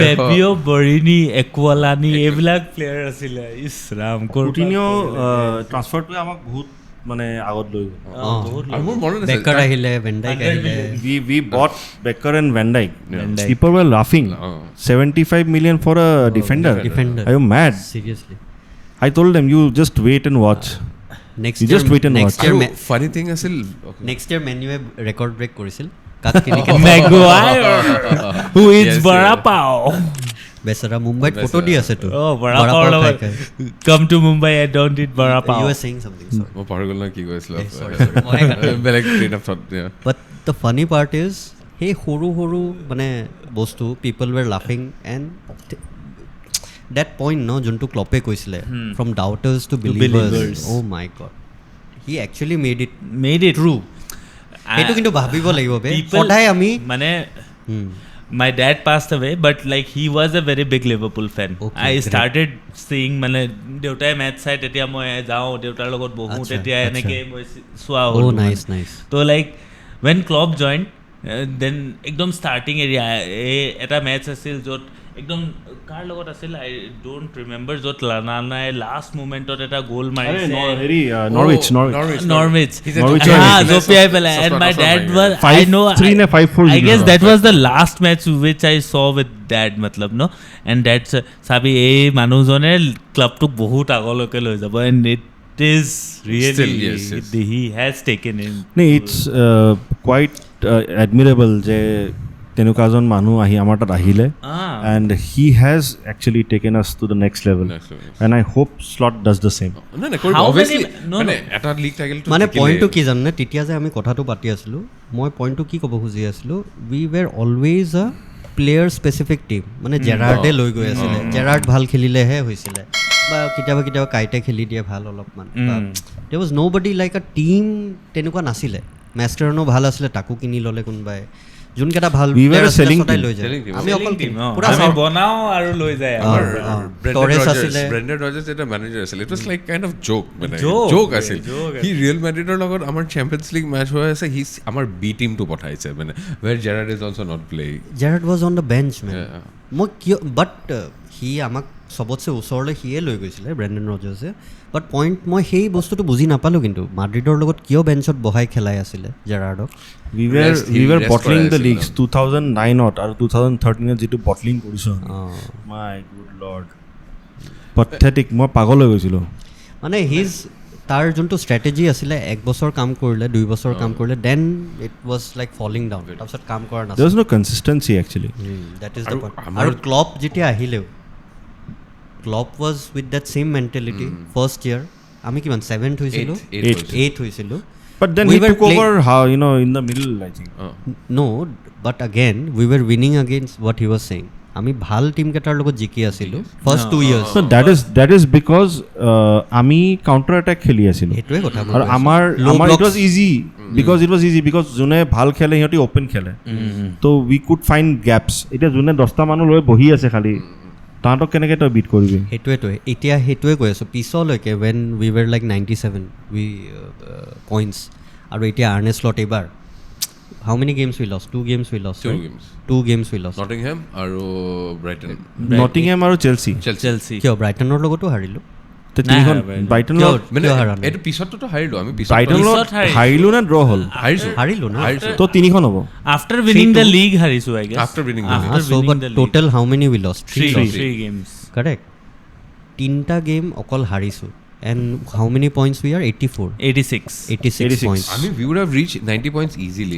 ফেবিও বৰিনি একোলানি এইবিলাক প্লেয়াৰ আছিলে ইস ৰাম কুটিনিও ট্ৰান্সফাৰটো আমাক বহুত মানে আগত লৈ গ'ল মোৰ মনত আছে বেকাৰ আহিলে ভেন্ডাইক আহিলে we bought Becker and Van Dijk people were laughing 75 million for a defender are you mad seriously I told them you just wait and watch next you year just wait and watch funny thing আছিল next year Menu record break কৰিছিল কাক কিনি Maguire who eats vada pav Bechara মুম্বাইত photo দি আছে তো vada pav come to Mumbai and don't eat vada pav you were saying something sorry মই পাহৰি গ'ল না কি কৈছিল sorry বেলেগ train of thought but the funny part is hey horu মানে বস্তু people were laughing and that point no juntu Kloppe koisile from doubters to believers oh my god he actually made it true etu kintu bhabibo lagibo be podai ami mane my dad passed away but like he was a very big Liverpool fan I started seeing mane deutai match site etia moi jao deutar logot bohu etia eneke moi swa hol oh nice so like when Klopp joined then ekdom starting area eta match asil jot একদম কাৰ লগত আছিল আই don't remember য'ত লানানাই last মোমেণ্টত এটা গ'ল মাৰিছে হেৰি Norwich জপিয়াই পেলাই and my dad was I know 3 নে 5-4 I guess that was the last match which I saw with dad matlab no and that's sabi ei manujone club tok bahut agoloke loi jabo and it is really Still, yes. he has taken in it's quite admirable je tenukajon manu ahi amar tat ahile and he has actually taken us to the next level and I hope Slot does the same obviously মানে এটা league title তো মানে পইণ্টটো কি জানে তেতিয়া যে আমি কথাটো পাতি আছিলো মই পইণ্টটো কি ক'ব খুজি আছিলো উই ৱেৰ অলৱেজ আ প্লেয়াৰ স্পেচিফিক টিম মানে জেৰাৰ্ডে লৈ গৈ আছিলে জেৰাৰ্ড ভাল খেলিলেহে হৈছিলে বা কেতিয়াবা কেতিয়াবা কাইটে খেলি দিয়ে ভাল অলপমান there was nobody like a team তেনেকুৱা নাছিলে মেষ্টাৰনো ভাল আছিলে তাকো কিনি ল'লে কোনোবাই যোনকেইটা ভাল সদায় লৈ যায় আমি অকল পুৰা বনাও আৰু লৈ যায় ব্ৰেন্ডন ৰজাৰ্ছ এটা মেনেজাৰ আছিল it was like kind of joke মানে জোক আছিল হি ৰিয়েল মেড্ৰিডৰ লগত আমাৰ চেম্পিয়ন্স লিগ মেচ হৈ আছে হি আমাৰ বি টিমটো পঠাইছে মানে were Gerrard is also not playing Gerrard was on the bench মেন মই কিয় বাট সি আমাক চবতছে ওচৰলৈ সিয়ে লৈ গৈছিলে ব্ৰেণ্ডন ৰজাৰ্ছে বাট পইণ্ট মই সেই বস্তুটো বুজি নাপালোঁ কিন্তু মাদ্ৰিডৰ লগত কিয় বেঞ্চত বহাই খেলাই আছিলে জেৰাৰ্ডক we were bottling the leagues 2009 আৰু 2013 যেটো বটলিং কৰিছো মাই গুড লৰ্ড pathetic মই পাগল হৈ গৈছিলোঁ মানে হিজ তাৰ যোনটো ষ্ট্ৰেটেজি আছিলে 1 বছৰ কাম কৰিলে 2 বছৰ কাম কৰিলে then it was like falling down তাৰপিছত কাম কৰা নাছিল there was no consistency actually that is the point আৰু ক্লপ যেতিয়া আহিলেও Klopp was with that same mentality first year আমি কিমান 7th হৈছিলো 8th হৈছিলো but then we took over how in the middle I think no but again we were winning against what he was saying আমি ভাল team কেটাৰ লগত জিকি আছিলো first 2 years so that is because আমি counter attack খেলি আছিলো এটোৱে কথা আৰু আমাৰ it was easy because জুনে ভাল খেলে হিহঁতি ওপেন খেলে তো we could find gaps এটা জুনে 10টা মানুহ লৈ বহি আছে খালি তাঁতক কেনেকৈ তই বিট কৰিবি সেইটোৱে কৈ আছোঁ পিছলৈকে when we were like 97 we points আৰু এতিয়া আৰ্নে স্লট এইবাৰ how many games we lost 2 games we lost Nottingham আৰু ব্ৰাইটন নটিংহাম আৰু চেলচি কিয় ব্ৰাইটনৰ লগতো হাৰিলোঁ এইটো পিছততো হাৰিলো আমি হাৰিলো নে ড্ৰ হ'ল হাৰিলো না তো 3খন হ'ব after winning the league harisu I guess after winning so but total how many we lost 3 games correct 3টা গেম অকল হাৰিছো and how many points we are 86 points I mean we would have reached 90 points easily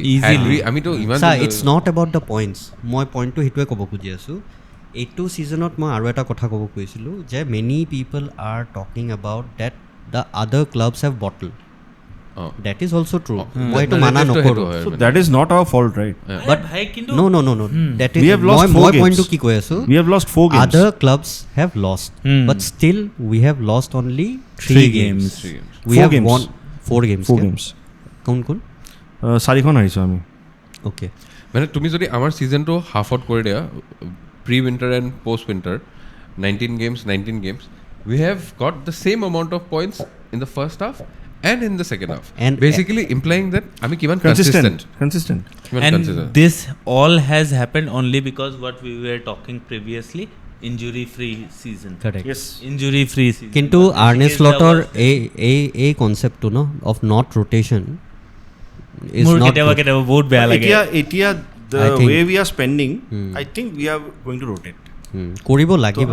আমি তো ইমান it's not about the points মই পইণ্টটো হেতুৱে ক'ব খুজি আছোঁ এইটো ছিজনত মই আৰু এটা কথা ক'ব কৈছিলোঁ যে many people are talking about that the other clubs have bottle that is also' true মই এইটো মানা নকৰোঁ that is not our fault right but no that is মই পইণ্টটো কি কৈ আছোঁ we have lost 4 games other clubs have lost but still we have lost only 3 games we have won 4 games কোন 4খন হাৰিছোঁ আমি okay মানে তুমি যদি আমাৰ ছিজনটো হাফত কৰি দিয়া pre-winter and post-winter 19 games we have got the same amount of points in the first half and in the second half and basically implying that ami kiman consistent and this all has happened only because what we were talking previously injury free season correct yes injury free season kintu Arne Slotor a concept to no of not rotation is not keteba bahut beya lage etia the way we are spending I think we are going to rotate কৰিব লাগিব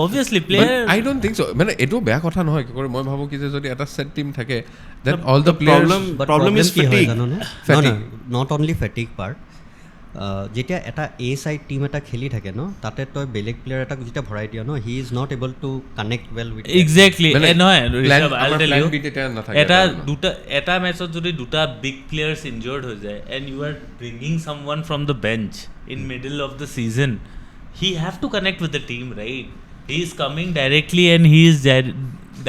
obviously player I don't think so মানে এটো বেয়া কথা নহয় কি কৰে মই ভাবো কি যে যদি এটা সেট টিম থাকে then all the players problem is fatigue not only fatigue part যেতিয়া এটা এ সাইড টিম এটা খেলি থাকে ন তাতে তই বেলেগ প্লেয়াৰ এটা যেতিয়া ভৰাই দিয়া ন he is not able to connect well with exactly নহয় এটা মেচত যদি দুটা বিগ প্লেয়াৰ্স ইনজৰ্ড হৈ যায় and you are bringing someone from the bench in middle of the season he have to connect with the team right he is coming directly and he is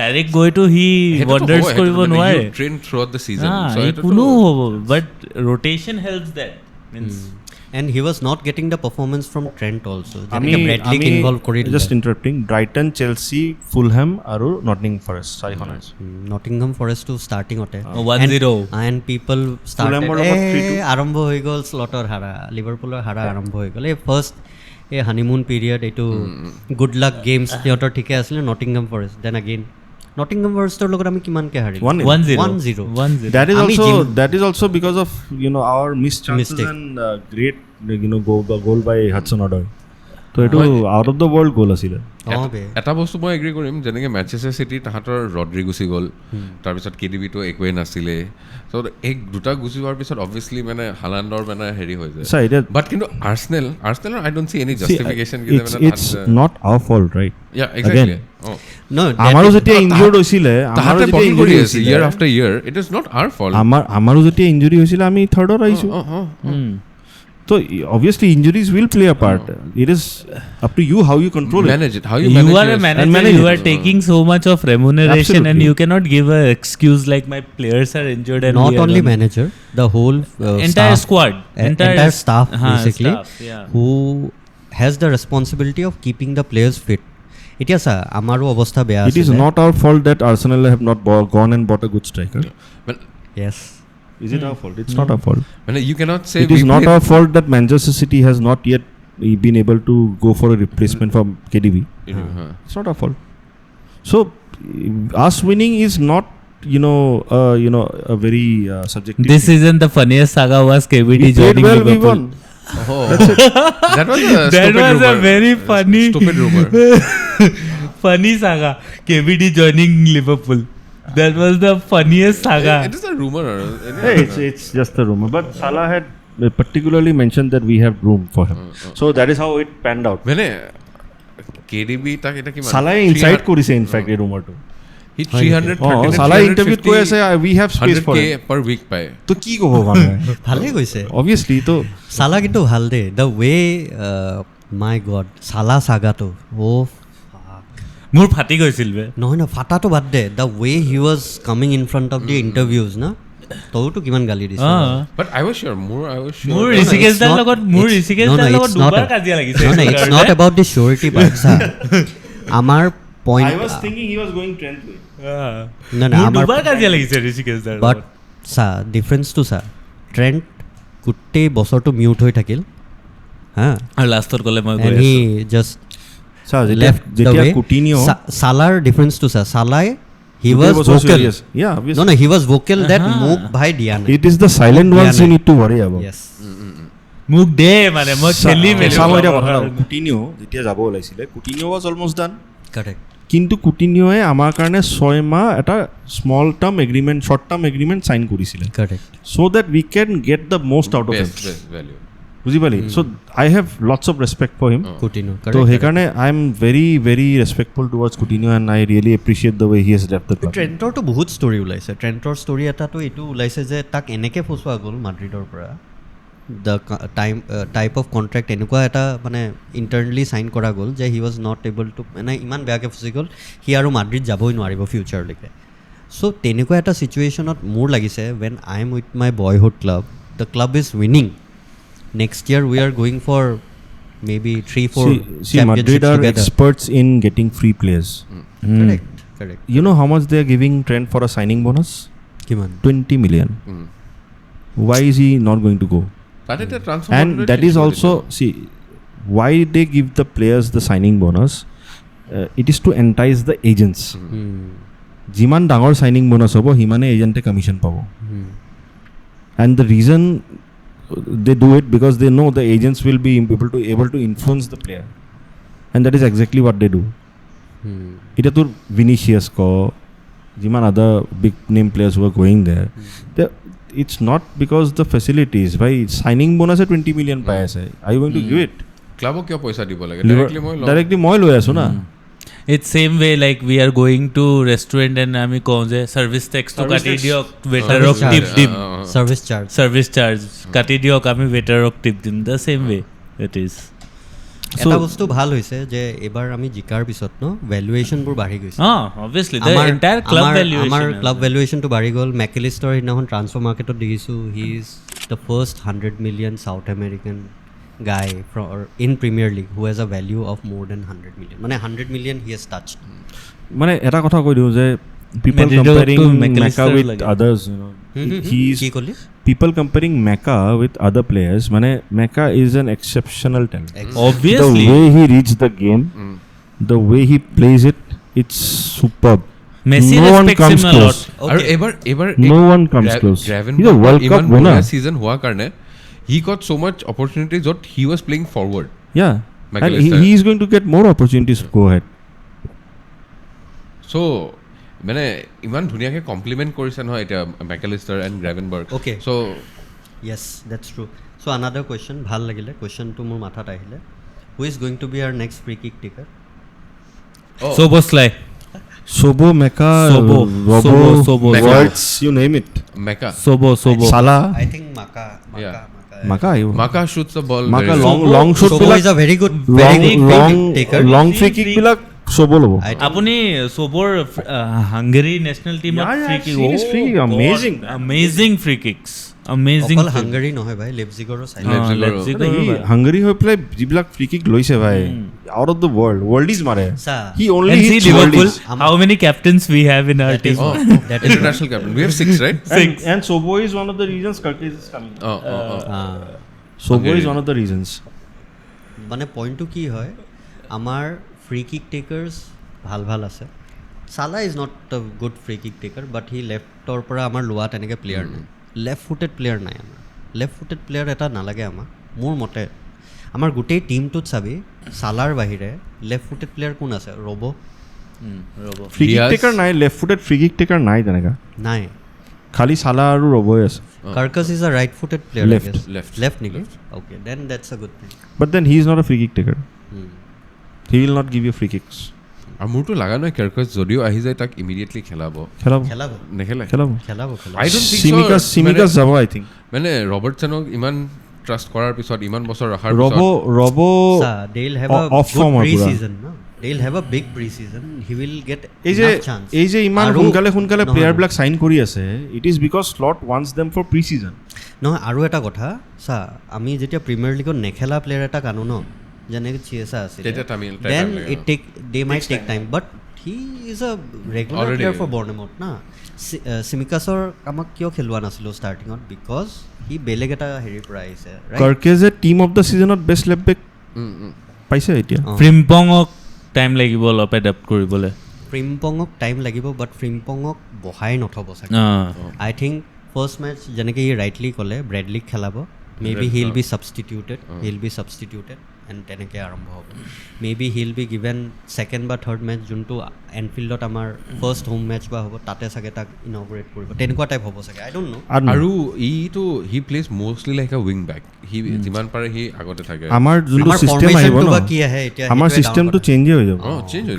direct going to he wonders koribo noare train throughout the season so it kuno hobo but rotation helps that means and he was not getting the performance from Trent also jane Bradley involved kori just interrupting Brighton Chelsea Fulham aru Nottingham Forest to starting ote 1-0 and people started arambho hoi gol Slotor hara Liverpool hara arambho hoi gol first এই honeymoon period এইটো good luck games সিহঁতৰ ঠিকে আছিলে Nottingham Forest then again Nottingham ফৰেষ্টৰ লগত আমি কিমানকৈ হাৰিলোঁ 1-0 that is also because of our missed chances and great goal by Hudson-Odoi তো এইটো আউট অফ দ্য ৱৰ্ল্ড গ'ল আছিলে এটা বস্তু মই এগ্ৰি কৰিম যেনেকৈ মেনচেষ্টাৰ চিটি তাহাঁতৰ ৰড্ৰি গুচি গ'ল তাৰপিছত KDBটো একোৱেই নাছিলে চ' এই দুটা গুচি যোৱাৰ পিছত অবভিয়াছলি মানে হালাণ্ডৰ মানে হেৰি হৈ যায় বাট কিন্তু আৰ্চনেলৰ I don't see any justification it's not our fault right yeah exactly আমাৰো যেতিয়া ইনজিউৰ্ড হৈছিলে year after year it is not our fault আমাৰো যেতিয়া ইনজুৰি হৈছিলে আমি থাৰ্ডত আহিছোঁ So obviously injuries will play a part. It is up to you how you control manage it. How you are a manager. You are taking so much of remuneration. Absolutely. And you cannot give a excuse like my players are injured and not only manager, the whole entire staff, squad, entire staff basically staff, who has the responsibility of keeping the players fit. It is amaru avastha beya It is not our fault that Arsenal have not gone and bought a good striker. Well, yes. Is it our fault? It's not our fault. You cannot say it is not our fault that Manchester City has not yet been able to go for a replacement for KDB. It's not our fault. So us winning is not a very subjective. This isn't the funniest saga was KBD joining Liverpool. We won. Oh, that's it. That was a very funny stupid rumor. Funny saga. KBD joining Liverpool. That was the funniest saga. It is a rumor. It's just a rumor. But Salah had particularly mentioned that we have room for him. So that is how it panned out. When KDB tak eta ki Salah inside korise in fact a rumor to. He 330 Salah interviewed koi ase we have space for him. 100k per week paye. To ki kobo mane? Bhale koise. Obviously to Salah kintu bhal de. The way my god Salah saga to. Oh মোৰ ফাটি গৈছিল বে নহয় ফাটাটো বাদ দে the way he was coming in front of the interviews না তইতো কিমান গালি দিছ বাট আই ৱাজ শিওৰ মোৰ ঋষিকেশদাৰ লগত দুবাৰ কাজিয়া লাগিছে no it's not about the surety part sir আমাৰ point I was thinking he was going Trent way no আমাৰ দুবাৰ কাজিয়া লাগিছে ঋষিকেশদাৰ বাট সা ডিফাৰেন্স টু সা ট্ৰেন্ট গুটেই বছৰটো মিউট হৈ থাকিল হা আৰু লাষ্টত গলে মই গৈ he just left the way. Salah difference to Salah he was vocal. Yeah, obviously. No, he was vocal that move bhai diya nahi. It is the silent ones you need to worry about. Yes. Move de mane moi kheli meli Coutinho jetia jabo olaisile Coutinho was almost done. Correct. কিন্তু কুটিনিওয়ে আমাৰ কাৰণে 6 মাহ এটা small term agreement short term agreement sign কৰিছিলে Correct. So that we can get the most out of him. Best value. বুঝি পালি so I have lots of respect for him Coutinho so হেকাৰণে I am very very respectful towards Coutinho and I really appreciate the way he has left the club. ট্ৰেন্টৰ তো বহুত story ওলাইছে ট্ৰেন্টৰ story এটা তো এটো ওলাইছে যে তাক এনেকে ফসৱা গ'ল মাদ্ৰিডৰ পৰা the type of contract এনেকুৱা এটা মানে ইন্টাৰনালি সাইন কৰা গ'ল যে he was not able to মানে ইমান বেয়াকে ফসি গ'ল হি আৰু মাদ্ৰিড যাবই নোৱাৰিব ফিউচাৰলৈকে so তেনেকুৱা এটা সিচুৱেচনত মোৰ লাগিছে when I am with my boyhood club the club is winning next year we are going for maybe 3-4 see Madrid are together. Experts in getting free players. Correct. You know how much they are giving Trent for a signing bonus? Kiman 20 million. Why is he not going to go? That is the transfer. And that is also see why they give the players the signing bonus. It is to entice the agents. Jiman dangor signing bonus hobo himane agent commission pabo. And the reason they do it because they know the agents will be able to influence the player, and that is exactly what they do. Ita tur Vinicius ko jiman other big name players who are going there, it's not because the facilities by signing bonus 20 million paye ase are you going to give it club ko kya paisa dibo lage directly moi loi asu na it's same way like we are going to restaurant and ami kon je service tax to kati diok waiter ok tip dim service charge kati diok ami waiter ok tip dim the same way it is এটা বস্তু ভাল হৈছে যে এবাৰ আমি জিকাৰ পিছত ন valuation বোৰ বাঢ়ি গৈছে obviously the entire club valuation আমাৰ ক্লাব ভ্যালুয়েশন তো বাঢ়ি গ'ল ম্যাকলিস্টাৰ হিনাখন ট্ৰান্সফাৰ মাৰ্কেটত দেখিছো he is the first 100 million South American guy in Premier League who has a value of more than 100 million মানে 100 million he has touched মানে এটা কথা কৈ দিও যে people comparing Mecca with others you know he is people comparing Mecca with other players, mane Mecca is an exceptional talent. Obviously. The way he reads the game, the way he plays it, it's superb. Messi no one respects comes him a close. lot. আৰু এবাৰ No one comes close. He's a World Cup winner. Season হোৱা কাৰণে he got so much opportunities that he was playing forward. Yeah. And McAllister. he is going to get more opportunities to go ahead. So মানে ইমান ধুনীয়াকৈ complement কৰিছে নহয় এতিয়া McAllister and Gravenberch Okay. So' Yes, that's true. So another question, ভাল লাগিলে questionটো মোৰ মাথাত আহিলে. Who is going to be our next free kick taker? Soboslai. Sobo, Mecca, Sobo, Robo, Sobo, Words, you name it. Mecca Sobo. Salah. I think Maka. Yeah. Maka shoots the ball Maka very long well. long shoot Sobo is a very good taker. long free kick বিলাক Sobo লব. আপুনি Sobor Hungary national team free kick. Serious free kick, amazing. Amazing free kicks. Amazing. অকল হাংগাৰী নহয় ভাই, লেপজিগৰো চাই। হাংগাৰী হৈ পেলাই যিবিলাক ফ্ৰী কিক লৈছে ভাই out of the world is মাৰে he only And see hits Liverpool, worldies. how many captains we have in our team? That is International captain we have 6 right and Sobo is one of the reasons Kirkis is coming. Sobo is one of the reasons. মানে পইণ্টটো কি হয়, আমাৰ free kick টেকাৰ্ছ ভাল আছে। Salah is not a good free kick taker, but সি লেফ্টৰ পৰা আমাৰ লোৱা তেনেকৈ প্লেয়াৰ নাই, লেফ্ট ফুটেড প্লেয়াৰ নাই আমাৰ। লেফ্ট ফুটেড প্লেয়াৰ এটা নালাগে আমাক মোৰ মতে। আমাৰ গোটেই টিমটোত চাবি সালাৰ বাহিৰে লেফ্ট ফুটেড প্লেয়াৰ কোন আছে? ৰ'ব ফ্ৰী কিক টেকাৰ নাই, left footed free kick taker নাই তেনেকা, নাই। খালি সালা আৰু ৰবই আছে। Karkas is a right footed player. Left nigga. Okay, then that's a good thing. But then he is not a free kick taker. He will not give you free kicks. আৰু মোৰতো লাগা নহয় কাৰ্কাছ যদিও আহি যায় তাক ইমিডিয়েটলি খেলাব নেখেলে I don't think so. Simikas যাব I think. মানে ৰবাৰ্টছনক ইমান ট্ৰাষ্ট কৰাৰ পিছত ইমান বছৰ ৰখাৰ ৰব they'll have a good pre-season, no? They'll have a big pre-season. He will get enough chance. এই যে ইমান সোনকালে প্লেয়াৰ বিলাক সাইন কৰি আছে, it is because Slot wants them for pre-season. নহয় আৰু এটা কথা চা, আমি যেতিয়া প্ৰিমিয়াৰ লিগত নেখেলা প্লেয়াৰ এটা কানো ন, যেনেকৈ চিএছা আছে, then they might take time, but he is a regular player for Bournemouth না। সিমিকাছৰ আমাক কিয় খেলোৱা নাছিলোঁ ষ্টাৰ্টিঙত? বিকজ সি বেলেগ এটা হেৰিৰ পৰা আহিছে। কাৰ্কেজে টিম অফ দ্য ছিজনত বেষ্ট লেফ্ট বেক পাইছে এতিয়া। ফ্ৰিম্পঙক টাইম লাগিব অলপ এডাপ্ট কৰিবলৈ। ফ্ৰিম্পঙক টাইম লাগিব, বাট ফ্ৰিম্পঙক বহাই নথব চাগে। আই থিংক ফাৰ্ষ্ট মেচ যেনেকৈ ই ৰাইটলি ক'লে ব্ৰেডলিক খেলাব, may be he'll be substituted and তেনেকৈ আৰম্ভ হ'ব। May be he'll be given second বা থাৰ্ড মেচ যোনটো এনফিল্ডত আমাৰ ফাৰ্ষ্ট হোম মেচ বা হ'ব, তাতে চাগে তাক ইনগ্ৰেট কৰিব, তেনেকুৱা টাইপ হ'ব চাগে, আই ডোণ্ট ন'। আৰু ইটো he plays mostly like a wing back, সি যিমান পাৰে সি আগতে থাকে। আমাৰ যোনটো চিষ্টেম আহিব ন, আমাৰ চিষ্টেমটো চেঞ্জে হৈ যাব।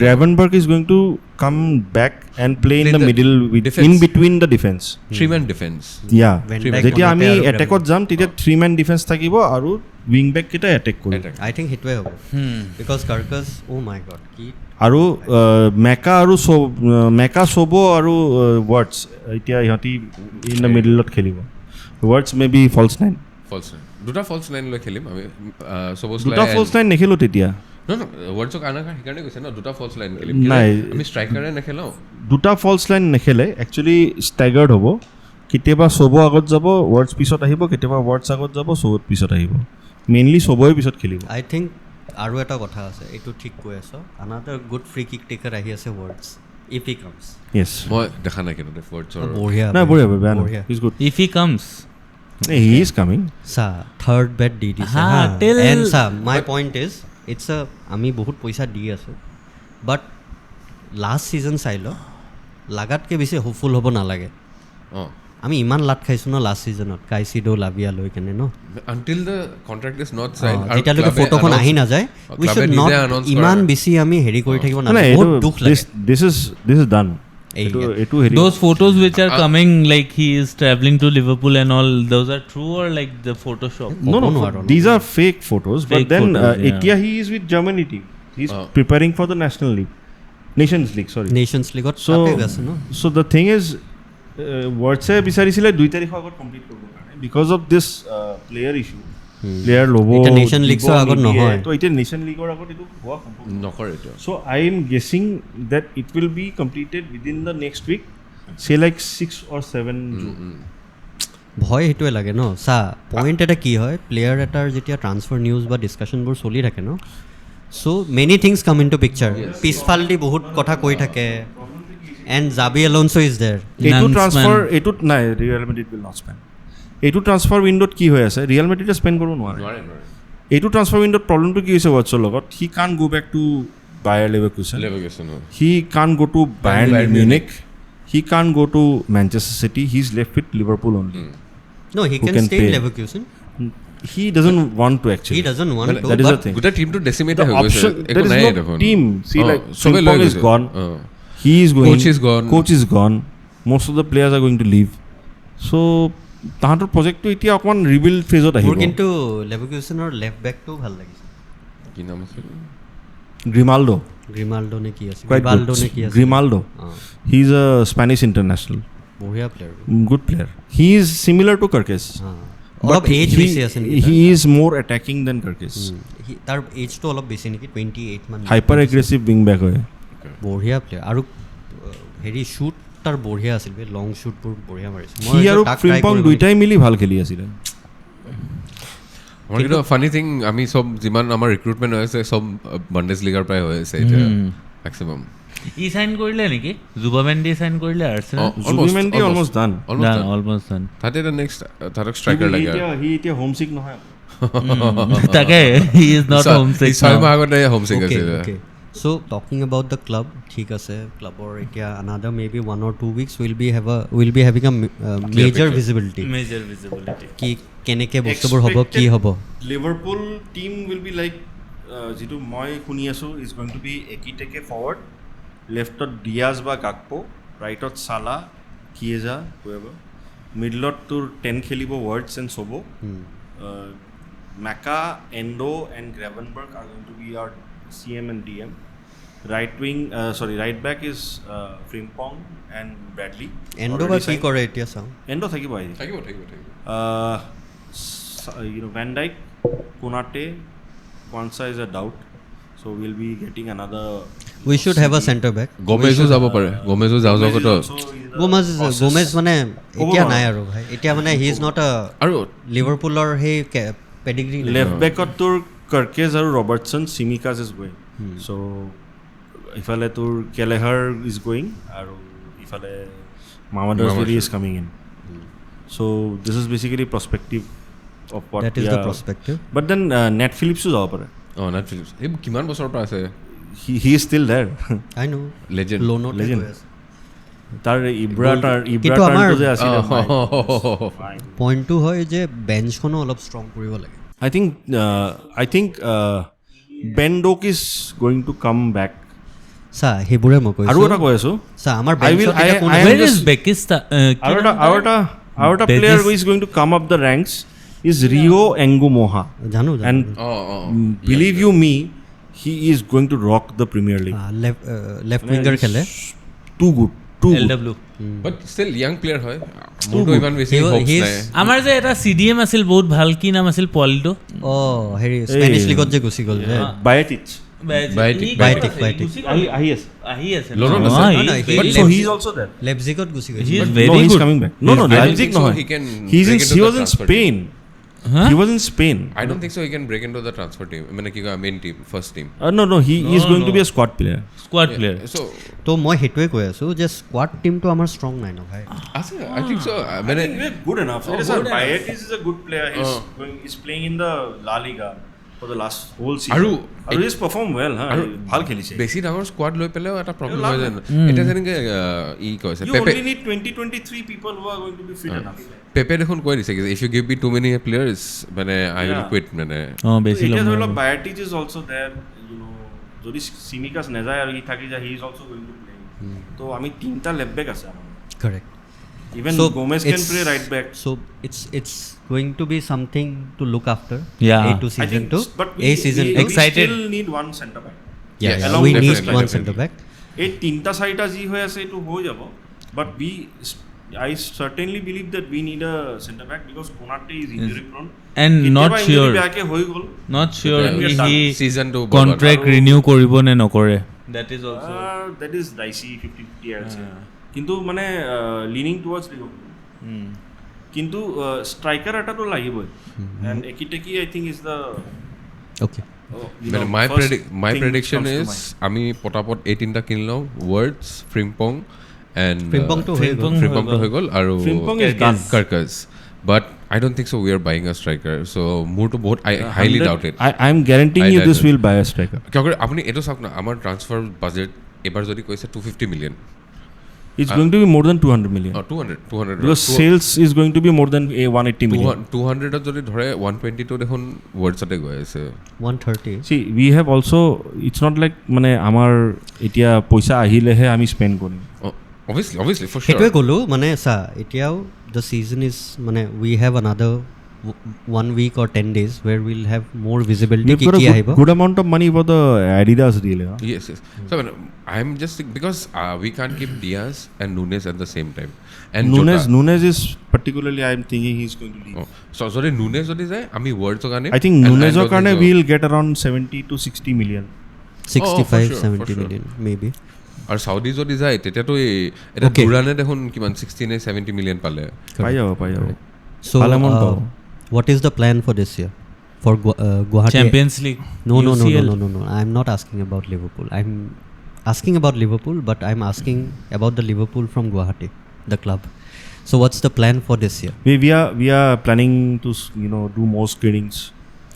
Gravenberch is going to come back and play in the middle in between the defence, 3-man defence. Yeah, যেতিয়া আমি এটেকত যাম তেতিয়া 3-man ডিফেন্স থাকিব আৰু উইং বেক কেইটা এটেক কৰিব। আই থিংক সেইটোৱে হ'ব, বিকজ কাৰ্কাছ অ' মাই গড কি। আৰু মেকা চব আৰু ৱাৰ্ডছ এতিয়া ইহঁতি ইন দ্য মিডলত খেলিব। Words may be false nine, দুটা ফল্ছ নাইন লৈ খেলিম আমি। দুটা ফল্ছ নাইন নেখেলোঁ তেতিয়া। ৱাৰ্ডছক আনা সেইকাৰণে কৈছে ন, দুটা ফল্ছ লাইন খেলিম। নাই, আমি ষ্ট্ৰাইকাৰে নেখেলাওঁ। দুটা ফল্ছ লাইন নেখেলে, একচুৱেলি ষ্টাইগাৰ্ড হ'ব। কেতিয়াবা চব আগত যাব, ৱাৰ্ডছ পিছত আহিব, কেতিয়াবা ৱাৰ্ডছ আগত যাব, চব পিছত আহিব। মেইনলি চবৰে পিছত খেলিব। আই থিংক আৰু এটা কথা আছে, এইটো ঠিক কৈ আছ, another good free kick taker আহি আছে words, if he comes. Yes, মই দেখা নাই কিন্তু ৱৰ্ডছৰ বঢ়িয়া বেয়া নহয়, হি is good if he comes, he is coming. চা থাৰ্ড বেট দি দিছে, এণ্ড চা মাই পইণ্ট ইজ ইটছ আ, আমি বহুত পইচা দি আছোঁ, বাট লাষ্ট ছিজন চাই ল, লাগাতকৈ বেছি হোপফুল হ'ব নালাগে। আমি ইমান লাট খাইছোঁ ন লাষ্ট ছিজনত, কাইচিডো লাভিয়া লৈ কেনে ন, until the contract is not sign, যেতিয়ালৈকে ফটোখন আহি নাযায় উই শুড নট ইমান বেছি আমি হেৰি কৰি থাকিব নালাগে, বহুত দুখ লাগে। This is done. Those photos which are coming, like he is traveling to Liverpool and all, those are true or like the Photoshop? No, these are fake photos. But then Etia he is with Germany team. He's preparing for the National League, Nations League. Sorry, Nations League. So the thing is, WhatsApp বিচাৰিছিলে 2 তাৰিখৰ আগত complete কৰিব কাৰণে, because of this player issue. Player ল'ব এটা nation লিগছৰ আগত নহয়, তো এতিয়া নেশ্যন লিগৰ আগত এইটো হোৱা সম্ভৱ নকৰে এইটো। So' I am guessing that it will be completed within the next week, say like 6 or 7 June. ভয় সেইটোৱে লাগে ন চা পইণ্ট এটা কি হয় প্লেয়াৰ এটাৰ যেতিয়া ট্ৰান্সফাৰ নিউজ বা ডিছকাশ্যনবোৰ চলি থাকে ন so' many things come into picture পিছফালেদি বহুত কথা কৈ থাকে এণ্ড জাবি এলনছো ইজ দেৰ এইটো ট্ৰান্সফাৰ এইটোত নাই real Madrid will not spend এইটো ট্ৰান্সফাৰ উইণ্ডত কি হৈ আছে ৰিয়েল মেড্ৰিডে স্পেণ্ড কৰিব নোৱাৰে এইটো ট্ৰান্সফাৰ উইণ্ডত প্ৰব্লেমটো কি হৈছে ৱাটছৰ লগত হি কান গো বেক টু বায়াৰ লেভাৰকুছেন হি কান গো টু বায়াৰ্ণ মিউনিক হি কান go to Manchester city he is left with Liverpool only No, he can stay in Leverkusen. He doesn't want to actually. He doesn't want to. That is the thing. Good team to decimate. The option, there is no team. See, like Frimpong is gone. He is going. Coach is gone. Most of the players are going to leave. So, তাহাঁতৰ প্ৰজেক্টটো এতিয়া অকণমান rebuild ফেজত আহিব। মোৰ কিন্তু লেভাৰকুছেনৰ left বেকটো ভাল লাগিছে। কি নাম আছিল? গ্ৰিমাল্ডো নে কি আছে? গ্ৰিমাল্ডো। He is a Spanish international. বঢ়িয়া player good player he is similar to Kirkes অলপ এজ বেছি আছে he is more attacking than Kirkes তাৰ এজটো অলপ বেছি নেকি 28 মান hyper aggressive wing back হয় বঢ়িয়া প্লেয়াৰ আৰু হেৰি শ্বুট তাৰ বঢ়িয়া আছিল বে লং শ্বুটবোৰ বঢ়িয়া মাৰিছে সি আৰু ফ্ৰিম্পং দুইটাই মিলি ভাল খেলি আছিল কিন্তু ফানি থিং আমি সব যিমান আমাৰ ৰিক্ৰুটমেণ্ট হৈ আছে সব বন্দেজ লিগাৰ পৰাই হৈ আছে এতিয়া ম্যাক্সিমাম ই সাইন কৰিলে নেকি জুবামেন্ডি সাইন কৰিলে আৰ্সেনাল জুবামেন্ডি অলমোস্ট ডান তাতে এটা নেক্সট তাৰক ষ্ট্ৰাইকাৰ লাগে হি এতিয়া হোমসিক নহয় তাকে হি ইজ নট হোমসিক ছয় মাহ আগতে হোমসিক আছিল so talking about the club ঠিক আছে ক্লাবৰ এতিয়া another maybe 1 or 2 weeks will be having a major visibility কি কেনেকে বস্তুবোৰ হ'ব কি হ'ব Liverpool team will be like যেটো মই শুনি আছো is going to be Ekitike forward লেফটত ডিয়াজ বা গাকপো ৰাইটত সালা কিয়েজা whoever মিডলত তোৰ 10 খেলিব ওয়াৰ্ডছ and Szobo Macca Endo and Gravenberch are going to be our CM and DM right back is Frimpong and Bradley endo বা কি কৰে এতিয়া চাও এন্ডো থাকিব Van Dijk Konate Kwanzaa is a doubt so we'll be getting another we should have a center back গোমেজো যাব পাৰে গোমেজো যাও তো গোমেজ মানে এতিয়া নাই আৰু ভাই এতিয়া মানে he is not a আৰু লিভাৰপুলৰ হে পেডিগ্ৰী লেফট বেকত তোৰ কাৰ্কেজ আৰু Robertson Tsimikas is going so ইফালে তোৰ কেলেহাৰ ইজ গোইং আৰু ইফালে Mamardashvili is coming in so this is basically perspective of what that is the perspective but then Nat Phillips যাব পাৰে Nat Phillips এই কিমান বছৰ পৰা আছে he is still there I know legend তাৰ ইব্ৰা টাৰ্নটো যে আছিল পইণ্টটো হয় যে বেঞ্চখনো অলপ ষ্ট্ৰং কৰিব লাগে I think Ben Doak is going to come back চা হেবুৰে মই কৈছো আৰু এটা কৈ আছো চা আমাৰ বেঞ্চত এটা কোন where is Bekistan our player who is going to come up the ranks is Rio Ngumoha জানো and believe you me he is going to rock the Premier League left winger খেলে too good LW but still young player হয় মোৰটো ইমান বেছি Hopes নাই আমাৰ যে এটা CDM আছিল বহুত ভাল কি নাম আছিল পলটো হেৰি স্পেনিছ লিগত যে গুচি গ'ল যে Bayetic আহি আছে so he is also there Leipzigত গুচি গ'ল he is very he's good coming back no Leipzig no he was in Spain he was in Spain I don't think so he can break into the transfer team I mean ki main team first team no he is going to be a squad player so তো মই হেতুৱে কৈ আছো যে squad টিমটো আমাৰ strong নাই ন ভাই আছে I think so I mean good enough Bayetic is a good player he's playing in the La Liga for the last whole season আৰু he's performed well ভাল খেলিছে বেছি ডাঙৰ স্কোৱাড লৈ পেলেও এটা প্ৰবলেম হৈ যায় এটা যেনেকে ই কৈছে you only need 20-23 people who are going to be fit enough পেপে দেখোন কৈ দিছে if you give me too many players মানে I will quit মানে বেছি লম Bayetic is also there you know যদি সিমিকাস নেজায় আৰু ই থাকি যায় he is also going to play তো আমি তিনটা লেফট বেক আছে আমাৰ correct even Gomez can play right back so it's going to be something to look after yeah to season 2 but excited we still need one center back yeah we need one center back এই তিনটা চাৰিটা যি হৈ আছে এটো হৈ যাব but I certainly believe that we need a center back because Konate is injury prone and not sure he season 2 contract renew কৰিব নে নকৰে that is also that is dicey 50-50 I would say কিন্তু মানে leaning towards Liverpool কিন্তু striker এটা তো লাগিবই and Ekiteki I think is the Okay. my prediction is আমি পটাপট 18টা কিনলাম words Frimpong and Frimpong to হৈ গল আৰু Frimpong is done. Karkas but I don't think so we are buying a striker so more to both I highly doubt it I'm guaranteeing you this will buy a striker কিয়কি আপুনি এটো চাওক না আমাৰ transfer budget এবাৰ যদি কৈছে 250 million it's going to be more than 200 million 200 because sales is going to be more than 180 million 200 যদি ধৰে 120 তো দেখোন wordsতে গৈ আছে 130 see we have also it's not like মানে আমাৰ এতিয়া পইচা আহিলেহে আমি স্পেন্ড কৰিম obviously for sure হেতুৱে কলো মানে সা এতিয়াও the season is মানে we have another 1 week or 10 days where we'll have more visibility you've got a good amount of money for the Adidas deal yes so I'm just because we can't keep Diaz and Nunes at the same time and Nunes is particularly I'm thinking he's going to leave so sorry Nunes jodi jay ami words karone I think Nunes karone we'll get around 70 to 60 million 65 70 million maybe are Southee যদি যায় তেতিয়া তো এটা দুরানে দেখুন কিমান 60 নে 70 million পালে পাই যাব so what is the plan for this year for Guwahati Champions League no I'm not asking about Liverpool I'm asking about Liverpool but I'm asking about the Liverpool from Guwahati the club so what's the plan for this year we are planning to do more screenings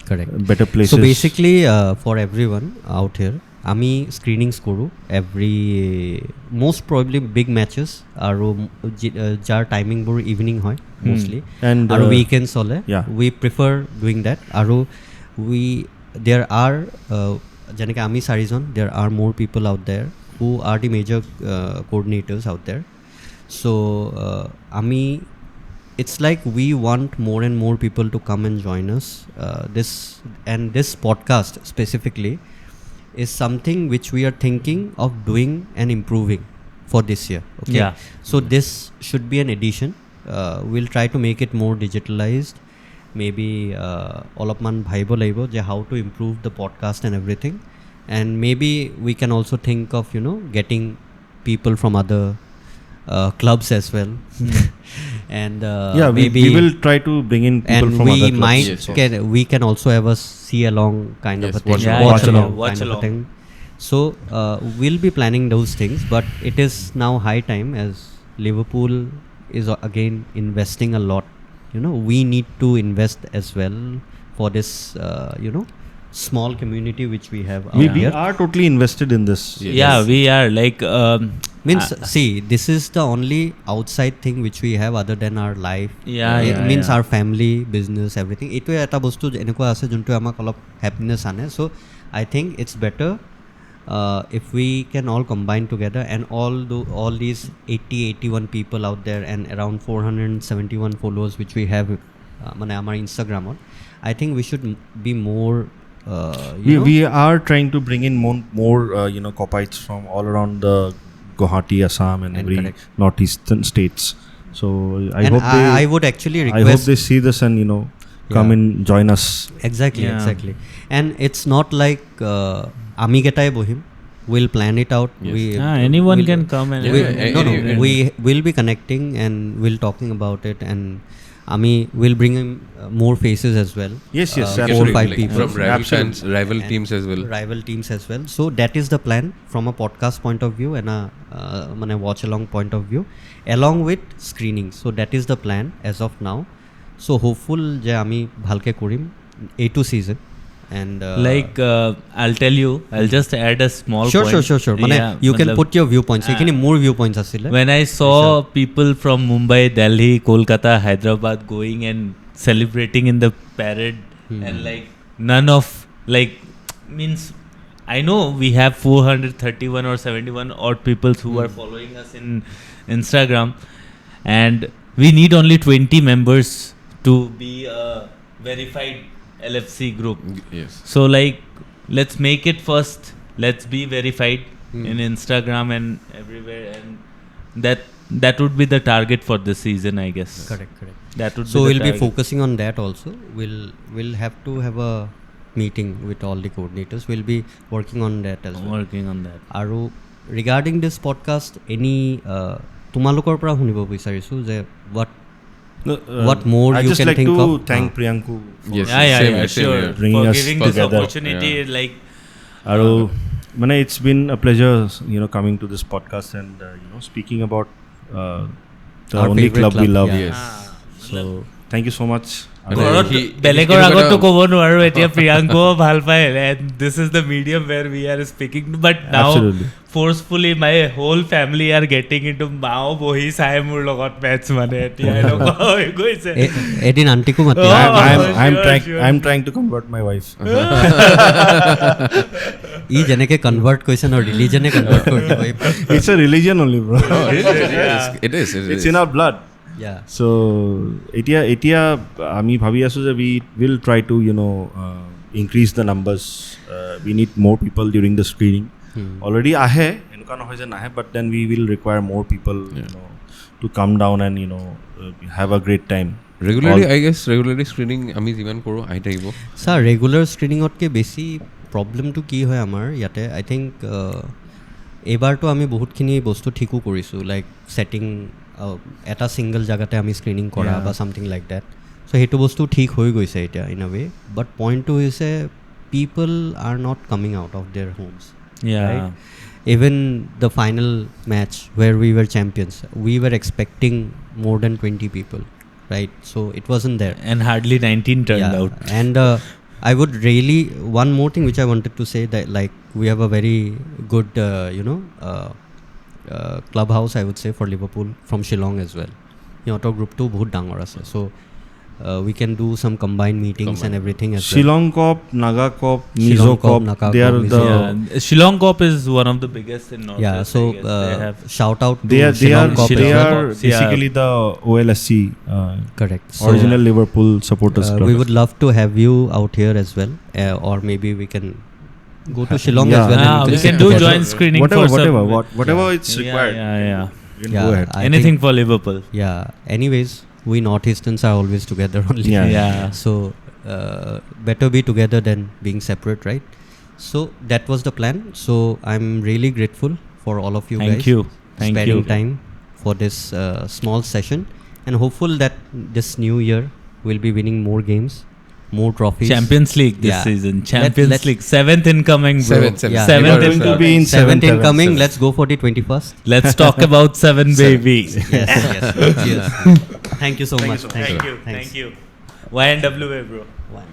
correct better places so basically for everyone out here আমি স্ক্ৰিনিংছ কৰোঁ every most probably big matches আৰু যাৰ টাইমিংবোৰ evening হয় mostly আৰু weekends চলে we prefer doing that আৰু there are যেনেকৈ আমি চাৰিজন there are more people out there who are the major coordinators out there so আমি it's like we want more and more people to come and join us this podcast specifically is something which we are thinking of doing and improving for this year okay so this should be an addition we'll try to make it more digitalized maybe olopman bhaibo laibo je how to improve the podcast and everything and maybe we can also think of getting people from other clubs as well and maybe we will try to bring in people from other clubs and we can also have a see along kind of a thing watch along kind of a thing so we'll be planning those things but it is now high time as Liverpool is again investing a lot we need to invest as well for this small community which we have out we are totally invested in this we are like means see this is the only outside thing which we have other than our life means our family business everything eto eta bostu eneko ase juntu amak olop happiness ane so I think it's better if we can all combine together and all these 81 people out there and around 471 followers which we have mane amar Instagram on I think we should be more we are trying to bring in more Koppites from all around the Guwahati, Assam and every northeastern states so I would actually request I hope they see this and come and join us exactly and it's not like ami getai bohim we'll plan it out anyone can come and we will be connecting and we'll talking about it and Ami will bring in more faces as well. Yes, 4 or 5 people from rival teams as well. So that is the plan from a podcast point of view and a watch along point of view, along with screening. So that is the plan as of now. So hopeful je ami bhalke korim A2 season. And I'll tell you, I'll just add a small point. Sure. You can put your viewpoints. More viewpoints asile. When I saw people from Mumbai, Delhi, Kolkata, Hyderabad going and celebrating in the parade and none of means I know we have 431 or 71 odd people who are following us in Instagram and we need only 20 members to be a verified LFC group. Yes. So let's make it first. Let's be verified in Instagram and everywhere, and that would be the target for this season, I guess. Correct. That would. So be we'll be focusing on that also. We'll have to have a meeting with all the coordinators. We'll be working on that as well. Working on that. Aru regarding this podcast, any tumalokor pora hunibo bisarisu je what No, what more I you just can like think to of? thank Priyanku. Yes, Yeah, same here, sure. here. Bringing For us giving this together. opportunity, like. Aro, it's been a pleasure, coming to this podcast and speaking about the Our only favorite club we club, love. yeah. Yes. So thank you so much. ঘৰত he- বেলেগৰ he- আগততো ক'ব নোৱাৰো এতিয়া প্ৰিয়াংকুও ভাল পায় and this is the medium where we are speaking but now Absolutely. forcefully my whole family are getting into মাও বহি চাই মোৰ লগত মেটচ মানে এতিয়া এনেকুৱা হৈ গৈছে এদিন আন্টিকো মাতি Oh. I'm trying to convert my wife. ই যেনেকে কনভাৰ্ট কৰিছে ন ৰিলিজনে কনভাৰ্ট কৰি দিব It's a religion only, bro. It is. It's in our blood. Yeah. So এতিয়া আমি ভাবি আছো যে we will try to increase the numbers. We need more people during the screening. Already আহে এনেকুৱা নহয় যে নাহে but then we will require more people to come down and have a great time. Regularly screening আমি যিমান কৰোঁ আহি থাকিব ছাৰ ৰেগুলাৰ স্ক্ৰিনিঙতকৈ বেছি প্ৰব্লেমটো কি হয় আমাৰ ইয়াতে আই থিংক এইবাৰতো আমি বহুতখিনি বস্তু ঠিকো কৰিছোঁ লাইক ছেটিং এটা ছিংগল জেগাতে আমি স্ক্ৰিনিং কৰা বা ছামথিং লাইক ডেট চ' সেইটো বস্তু ঠিক হৈ গৈছে এতিয়া ইন আ ৱে বাট পইণ্টটো হৈছে পিপল are not coming out of there homes yeah even the final match where we were champions we were expecting more than 20 people right so it wasn't there and hardly 19 turned out and I would really one more thing which I wanted to say that like we have a very good clubhouse I would say for Liverpool from Shillong as well yotor group to bahut dangor ase so we can do some combined meetings and everything as well Shillong Cop, Naga Cop, Mizo Shillong Cop, Cop, Naga they are Cop, the yeah. Shillong Cop is one of the biggest in North yeah West, so I guess. They have shout out to they are Shillong Cop as they well. are Cops, basically the OLSC correct so, original Liverpool supporters club. we would love to have you out here as well or maybe we can go to Shillong Yeah. as well and we sit can do together. joint screening whatever for some, whatever it's required. yeah You can Yeah, go ahead. I anything think, for Liverpool yeah anyways we northeasterns are always together only Yeah. so better be together than being separate right so that was the plan so I'm really grateful for all of you Thank guys you. Thank sparing you. time for this small session and hopeful that this new year we'll be winning more games more trophies Champions League this Yeah. season Champions let's- League 7th incoming bro Seventh. Yeah. Seventh Going to be in 7th incoming seventh. let's go for the 21st let's talk about 7 baby yes Cheers. Thank you so much thank you Thanks. YNWA bro One.